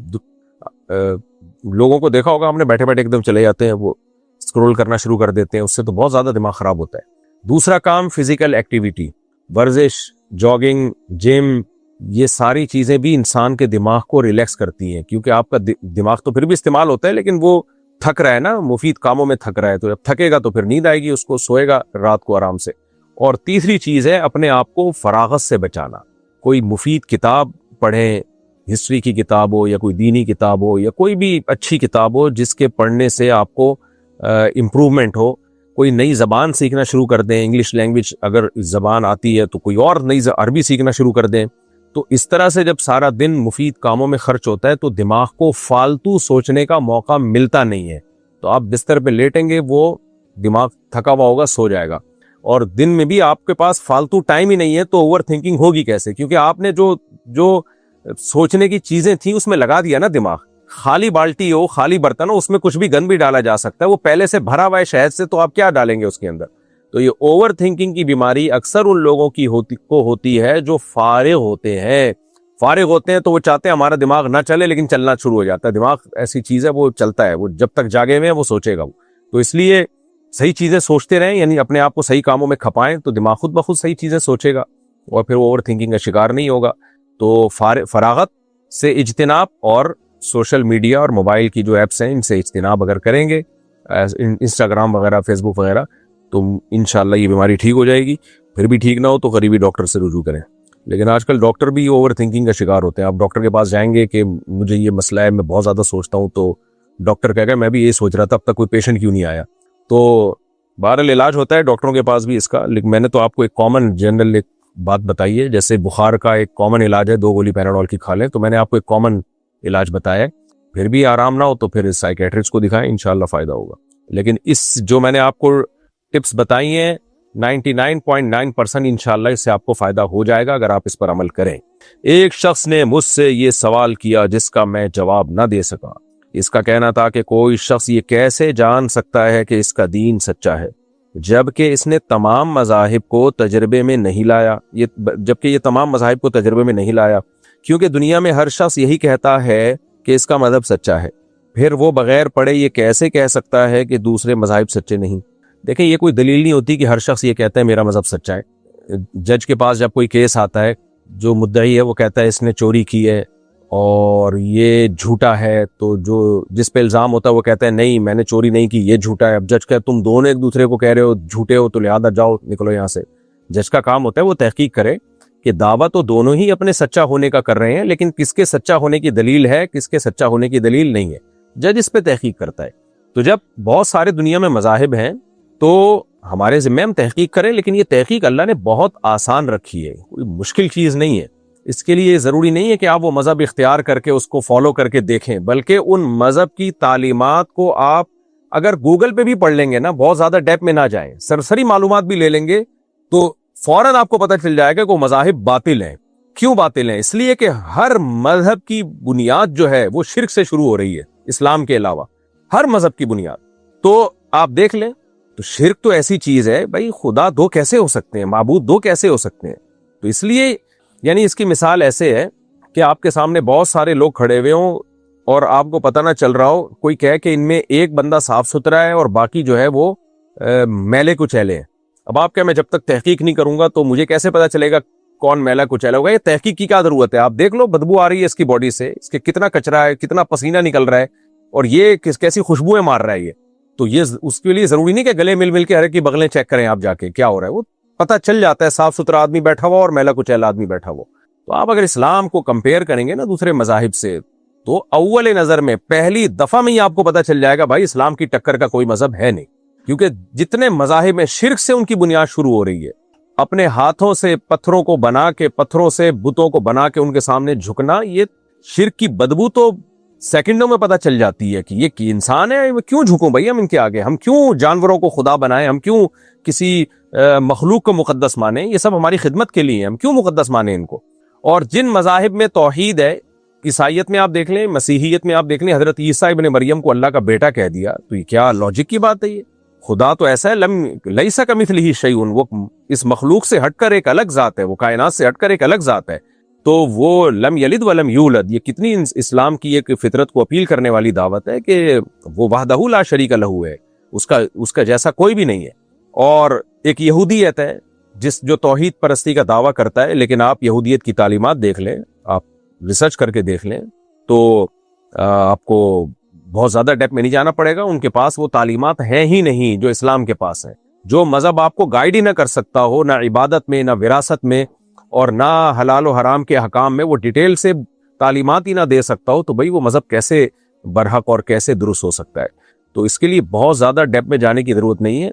لوگوں کو دیکھا ہوگا ہم نے, بیٹھے بیٹھے ایک دم چلے جاتے ہیں, وہ اسکرول کرنا شروع کر دیتے ہیں, اس سے تو بہت زیادہ دماغ خراب ہوتا ہے. دوسرا کام فزیکل ایکٹیویٹی, ورزش, جاگنگ, جم, یہ ساری چیزیں بھی انسان کے دماغ کو ریلیکس کرتی ہیں کیونکہ آپ کا دماغ تو پھر بھی استعمال ہوتا ہے لیکن وہ تھک رہا ہے نا, مفید کاموں میں تھک رہا ہے. تو جب تھکے گا تو پھر نیند آئے گی, اس کو سوئے گا رات کو آرام سے. اور تیسری چیز ہے اپنے آپ کو فراغت سے بچانا. کوئی مفید کتاب پڑھیں, ہسٹری کی کتاب ہو یا کوئی دینی کتاب ہو یا کوئی بھی اچھی کتاب ہو جس کے پڑھنے سے آپ کو امپرومنٹ ہو. کوئی نئی زبان سیکھنا شروع کر دیں, انگلش لینگویج اگر زبان آتی ہے تو کوئی اور نئی عربی سیکھنا شروع کر دیں. تو اس طرح سے جب سارا دن مفید کاموں میں خرچ ہوتا ہے تو دماغ کو فالتو سوچنے کا موقع ملتا نہیں ہے. تو آپ بستر پہ لیٹیں گے, وہ دماغ تھکا ہوا ہوگا, سو جائے گا. اور دن میں بھی آپ کے پاس فالتو ٹائم ہی نہیں ہے تو اوور تھنکنگ ہوگی کیسے, کیونکہ آپ نے جو سوچنے کی چیزیں تھیں اس میں لگا دیا نا دماغ. خالی بالٹی ہو, خالی برتن ہو, اس میں کچھ بھی گند بھی ڈالا جا سکتا ہے, وہ پہلے سے بھرا ہوا ہے شہد سے, تو آپ کیا ڈالیں گے اس کے اندر. تو یہ اوور تھنکنگ کی بیماری اکثر ان لوگوں کی ہوتی ہے جو فارغ ہوتے ہیں. فارغ ہوتے ہیں تو وہ چاہتے ہیں ہمارا دماغ نہ چلے لیکن چلنا شروع ہو جاتا ہے. دماغ ایسی چیز ہے, وہ چلتا ہے, وہ جب تک جاگے ہوئے ہیں وہ سوچے گا وہ. تو اس لیے صحیح چیزیں سوچتے رہیں, یعنی اپنے آپ کو صحیح کاموں میں کھپائیں تو دماغ خود بخود صحیح چیزیں سوچے گا اور پھر وہ اوور تھنکنگ کا شکار نہیں ہوگا. تو فراغت سے اجتناب اور سوشل میڈیا اور موبائل کی جو ایپس ہیں ان سے اجتناب اگر کریں گے, انسٹاگرام وغیرہ, فیس بک وغیرہ, تو انشاءاللہ یہ بیماری ٹھیک ہو جائے گی. پھر بھی ٹھیک نہ ہو تو قریبی ڈاکٹر سے رجوع کریں. لیکن آج کل ڈاکٹر بھی اوور تھنکنگ کا شکار ہوتے ہیں. آپ ڈاکٹر کے پاس جائیں گے کہ مجھے یہ مسئلہ ہے, میں بہت زیادہ سوچتا ہوں, تو ڈاکٹر کہے گا میں بھی یہ سوچ رہا تھا, اب تک کوئی پیشنٹ کیوں نہیں آیا. تو بہرحال علاج ہوتا ہے ڈاکٹروں کے پاس بھی اس کا, لیکن میں نے تو آپ کو ایک کامن جنرل ایک بات بتائی ہے. جیسے بخار کا ایک کامن علاج ہے 2 گولی پیناڈول کی کھا لیں, تو میں نے آپ کو ایک کامن علاج بتایا ہے. پھر بھی آرام نہ ہو تو پھر سائیکیٹرسٹ کو دکھائیں, انشاءاللہ فائدہ ہوگا. لیکن اس جو میں نے آپ کو ٹپس بتائی ہیں 99.9% انشاءاللہ اس سے آپ کو فائدہ ہو جائے گا اگر آپ اس پر عمل کریں. ایک شخص نے مجھ سے یہ سوال کیا جس کا میں جواب نہ دے سکا. اس کا کہنا تھا کہ کوئی شخص یہ کیسے جان سکتا ہے کہ اس کا دین سچا ہے جبکہ اس نے تمام مذاہب کو تجربے میں نہیں لایا. جبکہ یہ تمام مذاہب کو تجربے میں نہیں لایا, کیونکہ دنیا میں ہر شخص یہی کہتا ہے کہ اس کا مذہب سچا ہے. پھر وہ بغیر پڑھے یہ کیسے کہہ سکتا ہے کہ دوسرے مذاہب سچے نہیں. دیکھیں یہ کوئی دلیل نہیں ہوتی کہ ہر شخص یہ کہتا ہے میرا مذہب سچا ہے. جج کے پاس جب کوئی کیس آتا ہے, جو مدعی ہے وہ کہتا ہے اس نے چوری کی ہے اور یہ جھوٹا ہے, تو جس پہ الزام ہوتا ہے وہ کہتا ہے نہیں میں نے چوری نہیں کی, یہ جھوٹا ہے. اب جج کہ تم دونوں ایک دوسرے کو کہہ رہے ہو جھوٹے ہو, تو لہذا جاؤ نکلو یہاں سے. جج کا کام ہوتا ہے وہ تحقیق کرے کہ دعویٰ تو دونوں ہی اپنے سچا ہونے کا کر رہے ہیں, لیکن کس کے سچا ہونے کی دلیل ہے, کس کے سچا ہونے کی دلیل نہیں ہے, جج اس پہ تحقیق کرتا ہے. تو جب بہت سارے دنیا میں مذاہب ہیں تو ہمارے ذمہ ہم تحقیق کریں, لیکن یہ تحقیق اللہ نے بہت آسان رکھی ہے, کوئی مشکل چیز نہیں ہے. اس کے لیے ضروری نہیں ہے کہ آپ وہ مذہب اختیار کر کے اس کو فالو کر کے دیکھیں, بلکہ ان مذہب کی تعلیمات کو آپ اگر گوگل پہ بھی پڑھ لیں گے نا, بہت زیادہ ڈیپ میں نہ جائیں, سرسری معلومات بھی لے لیں گے تو فوراً آپ کو پتہ چل جائے گا کہ وہ مذاہب باطل ہیں. کیوں باطل ہیں؟ اس لیے کہ ہر مذہب کی بنیاد جو ہے وہ شرک سے شروع ہو رہی ہے, اسلام کے علاوہ ہر مذہب کی بنیاد. تو آپ دیکھ لیں, تو شرک تو ایسی چیز ہے بھائی, خدا دو کیسے ہو سکتے ہیں, معبود دو کیسے ہو سکتے ہیں. تو اس لیے یعنی اس کی مثال ایسے ہے کہ آپ کے سامنے بہت سارے لوگ کھڑے ہوئے ہوں, اور آپ کو پتہ نہ چل رہا ہو, کوئی کہے کہ ان میں ایک بندہ صاف ستھرا ہے اور باقی جو ہے وہ میلے کچیلے ہیں. اب آپ کیا, میں جب تک تحقیق نہیں کروں گا تو مجھے کیسے پتا چلے گا کون میلا کچیلا ہوگا؟ یہ تحقیق کی کیا ضرورت ہے؟ آپ دیکھ لو, بدبو آ رہی ہے اس کی باڈی سے, اس کے کتنا کچرا ہے, کتنا پسینہ نکل رہا ہے, اور یہ کیسی خوشبوئیں مار رہا ہے یہ. تو یہ اس کے لیے ضروری نہیں کہ گلے مل کے ہر ایک کی بغلیں چیک کریں آپ جا کے کیا ہو رہا ہے, وہ پتہ چل جاتا ہے صاف ستھرا آدمی بیٹھا ہوا اور میلا کچیلا آدمی بیٹھا ہوا. تو آپ اگر اسلام کو کمپیئر کریں گے نا دوسرے مذاہب سے, تو اول نظر میں پہلی دفعہ میں ہی آپ کو پتہ چل جائے گا بھائی اسلام کی ٹکر کا کوئی مذہب ہے نہیں. کیونکہ جتنے مذاہب میں شرک سے ان کی بنیاد شروع ہو رہی ہے, اپنے ہاتھوں سے پتھروں کو بنا کے, پتھروں سے بتوں کو بنا کے ان کے سامنے جھکنا, یہ شرک کی بدبو تو سیکنڈوں میں پتہ چل جاتی ہے کہ یہ انسان ہے, کیوں جھکوں بھائی ہم ان کے آگے, ہم کیوں جانوروں کو خدا بنائیں, ہم کیوں کسی مخلوق کو مقدس مانیں, یہ سب ہماری خدمت کے لیے, ہم کیوں مقدس مانیں ان کو. اور جن مذاہب میں توحید ہے, عیسائیت میں آپ دیکھ لیں, مسیحیت میں آپ دیکھ لیں, حضرت عیسیٰ ابن مریم کو اللہ کا بیٹا کہہ دیا, تو یہ کیا لاجک کی بات ہے؟ یہ خدا تو ایسا ہے, لیسا کمثلہ شیء, وہ اس مخلوق سے ہٹ کر ایک الگ ذات ہے, وہ کائنات سے ہٹ کر ایک الگ ذات ہے. تو وہ لم یلد ولم یولد, یہ کتنی اسلام کی ایک فطرت کو اپیل کرنے والی دعوت ہے کہ وہ وحدہ لا شریک لہ ہے, اس کا جیسا کوئی بھی نہیں ہے. اور ایک یہودیت ہے جو توحید پرستی کا دعویٰ کرتا ہے, لیکن آپ یہودیت کی تعلیمات دیکھ لیں, آپ ریسرچ کر کے دیکھ لیں, تو آپ کو بہت زیادہ ڈیپ میں نہیں جانا پڑے گا. ان کے پاس وہ تعلیمات ہیں ہی نہیں جو اسلام کے پاس ہیں. جو مذہب آپ کو گائیڈ ہی نہ کر سکتا ہو, نہ عبادت میں, نہ وراثت میں, اور نہ حلال و حرام کے حکام میں وہ ڈیٹیل سے تعلیمات ہی نہ دے سکتا ہو, تو بھئی وہ مذہب کیسے برحق اور کیسے درست ہو سکتا ہے؟ تو اس کے لیے بہت زیادہ ڈیپ میں جانے کی ضرورت نہیں ہے.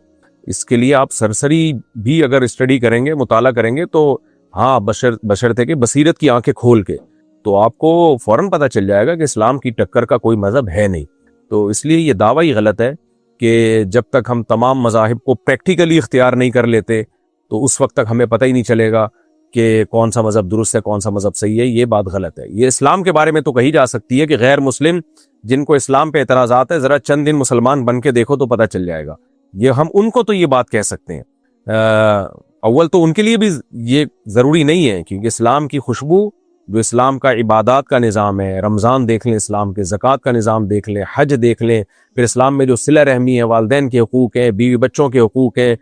اس کے لیے آپ سرسری بھی اگر اسٹڈی کریں گے, مطالعہ کریں گے, تو ہاں بشرطے کہ بصیرت کی آنکھیں کھول کے, تو آپ کو فوراً پتہ چل جائے گا کہ اسلام کی ٹکر کا کوئی مذہب ہے نہیں. تو اس لیے یہ دعویٰ ہی غلط ہے کہ جب تک ہم تمام مذاہب کو پریکٹیکلی اختیار نہیں کر لیتے تو اس وقت تک ہمیں پتہ ہی نہیں چلے گا کہ کون سا مذہب درست ہے, کون سا مذہب صحیح ہے. یہ بات غلط ہے. یہ اسلام کے بارے میں تو کہی جا سکتی ہے کہ غیر مسلم جن کو اسلام پہ اعتراضات ہے, ذرا چند دن مسلمان بن کے دیکھو تو پتہ چل جائے گا. یہ ہم ان کو تو یہ بات کہہ سکتے ہیں. اول تو ان کے لیے بھی یہ ضروری نہیں ہے, کیونکہ اسلام کی خوشبو, جو اسلام کا عبادات کا نظام ہے, رمضان دیکھ لیں, اسلام کے زکوٰۃ کا نظام دیکھ لیں, حج دیکھ لیں, پھر اسلام میں جو صلہ رحمی ہے, والدین کے حقوق ہیں, بیوی بچوں کے حقوق ہیں,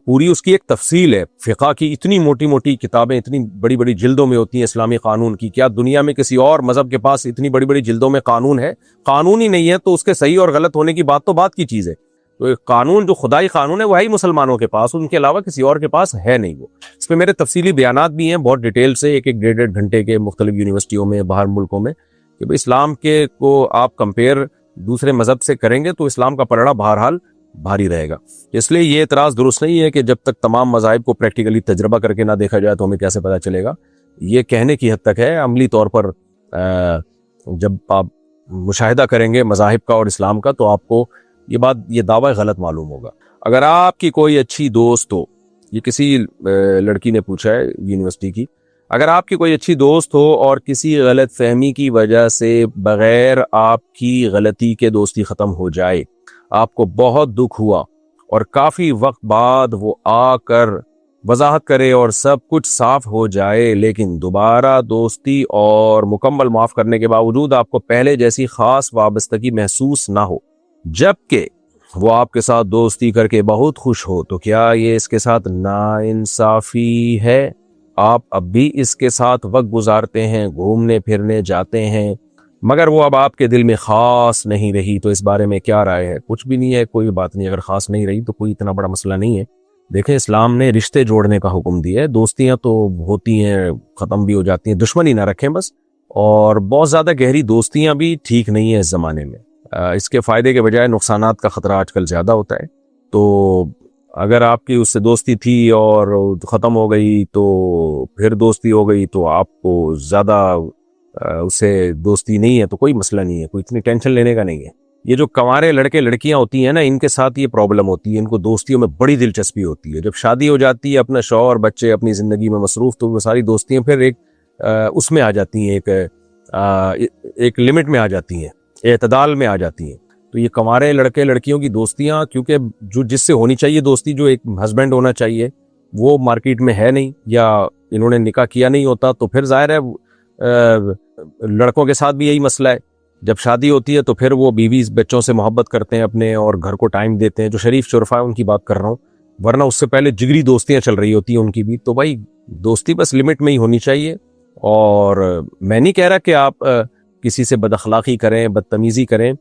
پوری اس کی ایک تفصیل ہے. فقہ کی اتنی موٹی موٹی کتابیں, اتنی بڑی بڑی جلدوں میں ہوتی ہیں اسلامی قانون کی. کیا دنیا میں کسی اور مذہب کے پاس اتنی بڑی بڑی جلدوں میں قانون ہے؟ قانون ہی نہیں ہے تو اس کے صحیح اور غلط ہونے کی بات تو بات کی چیز ہے. تو ایک قانون جو خدائی قانون ہے وہ ہے ہی مسلمانوں کے پاس, ان کے علاوہ کسی اور کے پاس ہے نہیں. وہ اس پہ میرے تفصیلی بیانات بھی ہیں بہت ڈیٹیل سے, ایک ڈیڑھ گھنٹے کے, مختلف یونیورسٹیوں میں, باہر ملکوں میں, کہ بھئی اسلام کے کو آپ کمپیئر دوسرے مذہب سے کریں گے تو اسلام کا پلڑا بہرحال بھاری رہے گا. اس لیے یہ اعتراض درست نہیں ہے کہ جب تک تمام مذاہب کو پریکٹیکلی تجربہ کر کے نہ دیکھا جائے تو ہمیں کیسے پتہ چلے گا. یہ کہنے کی حد تک ہے. عملی طور پر جب آپ مشاہدہ کریں گے مذاہب کا اور اسلام کا تو آپ کو یہ دعویٰ غلط معلوم ہوگا. اگر آپ کی کوئی اچھی دوست ہو, یہ کسی لڑکی نے پوچھا ہے یونیورسٹی کی, اگر آپ کی کوئی اچھی دوست ہو اور کسی غلط فہمی کی وجہ سے بغیر آپ کی غلطی کے دوستی ختم ہو جائے, آپ کو بہت دکھ ہوا اور کافی وقت بعد وہ آ کر وضاحت کرے اور سب کچھ صاف ہو جائے, لیکن دوبارہ دوستی اور مکمل معاف کرنے کے باوجود آپ کو پہلے جیسی خاص وابستگی محسوس نہ ہو, جبکہ وہ آپ کے ساتھ دوستی کر کے بہت خوش ہو, تو کیا یہ اس کے ساتھ ناانصافی ہے؟ آپ اب بھی اس کے ساتھ وقت گزارتے ہیں, گھومنے پھرنے جاتے ہیں, مگر وہ اب آپ کے دل میں خاص نہیں رہی, تو اس بارے میں کیا رائے ہے؟ کچھ بھی نہیں ہے, کوئی بات نہیں. اگر خاص نہیں رہی تو کوئی اتنا بڑا مسئلہ نہیں ہے. دیکھیں, اسلام نے رشتے جوڑنے کا حکم دیا ہے. دوستیاں تو ہوتی ہیں, ختم بھی ہو جاتی ہیں, دشمنی نہ رکھیں بس. اور بہت زیادہ گہری دوستیاں بھی ٹھیک نہیں ہیں اس زمانے میں. اس کے فائدے کے بجائے نقصانات کا خطرہ آج کل زیادہ ہوتا ہے. تو اگر آپ کی اس سے دوستی تھی اور ختم ہو گئی تو پھر دوستی ہو گئی, تو آپ کو زیادہ اس سے دوستی نہیں ہے تو کوئی مسئلہ نہیں ہے, کوئی اتنی ٹینشن لینے کا نہیں ہے. یہ جو کنوارے لڑکے لڑکیاں ہوتی ہیں نا, ان کے ساتھ یہ پرابلم ہوتی ہے, ان کو دوستیوں میں بڑی دلچسپی ہوتی ہے. جب شادی ہو جاتی ہے, اپنا شوہر بچے اپنی زندگی میں مصروف, تو وہ ساری دوستیاں پھر ایک اس میں آ جاتی ہیں, ایک لمٹ میں آ جاتی ہیں, اعتدال میں آ جاتی ہیں. تو یہ کنوارے لڑکے لڑکیوں کی دوستیاں, کیونکہ جو جس سے ہونی چاہیے دوستی, جو ایک ہسبینڈ ہونا چاہیے, وہ مارکیٹ میں ہے نہیں, یا انہوں نے نکاح کیا نہیں ہوتا, تو پھر ظاہر ہے لڑکوں کے ساتھ بھی یہی مسئلہ ہے. جب شادی ہوتی ہے تو پھر وہ بیوی بچوں سے محبت کرتے ہیں اپنے اور گھر کو ٹائم دیتے ہیں. جو شریف شرفا ہے ان کی بات کر رہا ہوں, ورنہ اس سے پہلے جگری دوستیاں چل رہی ہوتی ہیں ان کی بھی. تو بھائی دوستی بس لمٹ میں ہی ہونی چاہیے. اور میں نہیں کہہ رہا کہ آپ کسی سے بد اخلاقی کریں, بدتمیزی کریں,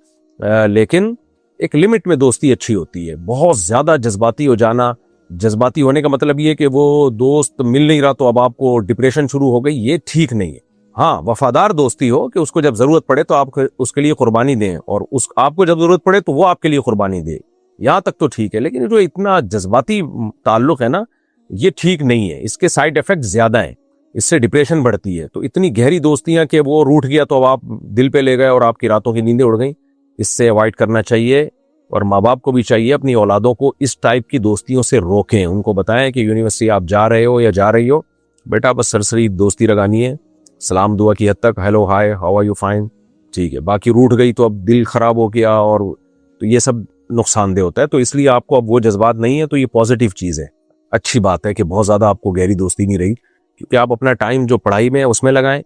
لیکن ایک لمٹ میں دوستی اچھی ہوتی ہے. بہت زیادہ جذباتی ہو جانا, جذباتی ہونے کا مطلب یہ کہ وہ دوست مل نہیں رہا تو اب آپ کو ڈپریشن شروع ہو گئی, یہ ٹھیک نہیں ہے. ہاں وفادار دوستی ہو کہ اس کو جب ضرورت پڑے تو آپ اس کے لیے قربانی دیں, اور آپ کو جب ضرورت پڑے تو وہ آپ کے لیے قربانی دے, یہاں تک تو ٹھیک ہے. لیکن جو اتنا جذباتی تعلق ہے نا, یہ ٹھیک نہیں ہے. اس کے سائیڈ ایفیکٹ زیادہ ہیں, اس سے ڈپریشن بڑھتی ہے. تو اتنی گہری دوستیاں کہ وہ روٹھ گیا تو اب آپ دل پہ لے گئے اور آپ کی راتوں کی نیندیں اڑ گئیں, اس سے اوائڈ کرنا چاہیے. اور ماں باپ کو بھی چاہیے اپنی اولادوں کو اس ٹائپ کی دوستیوں سے روکیں. ان کو بتائیں کہ یونیورسٹی آپ جا رہے ہو یا جا رہی ہو, بیٹا بس سرسری دوستی لگانی ہے, سلام دعا کی حد تک, hello hi how are you fine, ٹھیک ہے. باقی روٹھ گئی تو اب دل خراب ہو گیا, اور تو یہ سب نقصان دہ ہوتا ہے. تو اس لیے آپ کو اب وہ جذبات نہیں ہے, تو یہ پازیٹیو چیز ہے, اچھی بات ہے کہ بہت زیادہ آپ کو گہری دوستی نہیں رہی, کیونکہ آپ اپنا ٹائم جو پڑھائی میں ہے اس میں لگائیں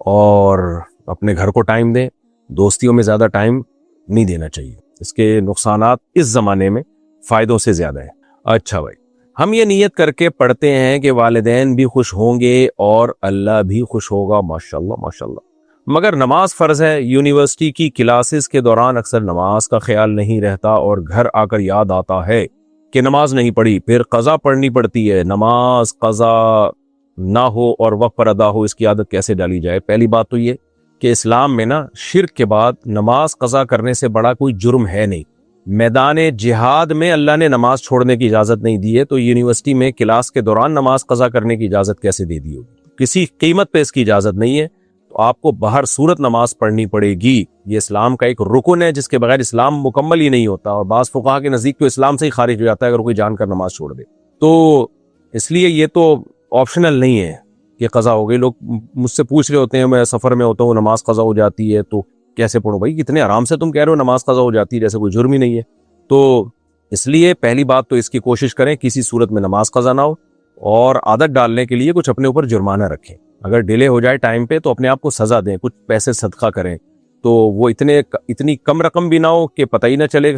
اور اپنے گھر کو ٹائم دیں. دوستیوں میں زیادہ ٹائم نہیں دینا چاہیے, اس کے نقصانات اس زمانے میں فائدوں سے زیادہ ہیں. اچھا بھائی, ہم یہ نیت کر کے پڑھتے ہیں کہ والدین بھی خوش ہوں گے اور اللہ بھی خوش ہوگا. ماشاءاللہ ماشاءاللہ. مگر نماز فرض ہے. یونیورسٹی کی کلاسز کے دوران اکثر نماز کا خیال نہیں رہتا اور گھر آ کر یاد آتا ہے کہ نماز نہیں پڑھی, پھر قضا پڑھنی پڑتی ہے. نماز قضا نہ ہو اور وقت پر ادا ہو, اس کی عادت کیسے ڈالی جائے؟ پہلی بات تو یہ کہ اسلام میں نا شرک کے بعد نماز قضا کرنے سے بڑا کوئی جرم ہے نہیں. میدان جہاد میں اللہ نے نماز چھوڑنے کی اجازت نہیں دی ہے, تو یونیورسٹی میں کلاس کے دوران نماز قضا کرنے کی اجازت کیسے دے دی ہوگی؟ کسی قیمت پہ اس کی اجازت نہیں ہے, تو آپ کو بہر صورت نماز پڑھنی پڑے گی. یہ اسلام کا ایک رکن ہے جس کے بغیر اسلام مکمل ہی نہیں ہوتا, اور بعض فقہا کے نزدیک تو اسلام سے ہی خارج ہو جاتا ہے اگر کوئی جان کر نماز چھوڑ دے. تو اس لیے یہ تو آپشنل نہیں ہے کہ قضا ہو گئی. لوگ مجھ سے پوچھ رہے ہوتے ہیں, میں سفر میں ہوتا ہوں, نماز قضا ہو جاتی ہے تو کیسے پڑھوں؟ بھائی کتنے آرام سے تم کہہ رہے ہو نماز قضا ہو جاتی ہے, جیسے کوئی جرم ہی نہیں ہے. تو اس لیے پہلی بات تو اس کی کوشش کریں کسی صورت میں نماز قضا نہ ہو, اور عادت ڈالنے کے لیے کچھ اپنے اوپر جرمانہ رکھیں. اگر ڈیلے ہو جائے ٹائم پہ تو اپنے آپ کو سزا دیں, کچھ پیسے صدقہ کریں, تو وہ اتنی کم رقم بھی نہ ہو کہ پتہ ہی نہ چلے کہ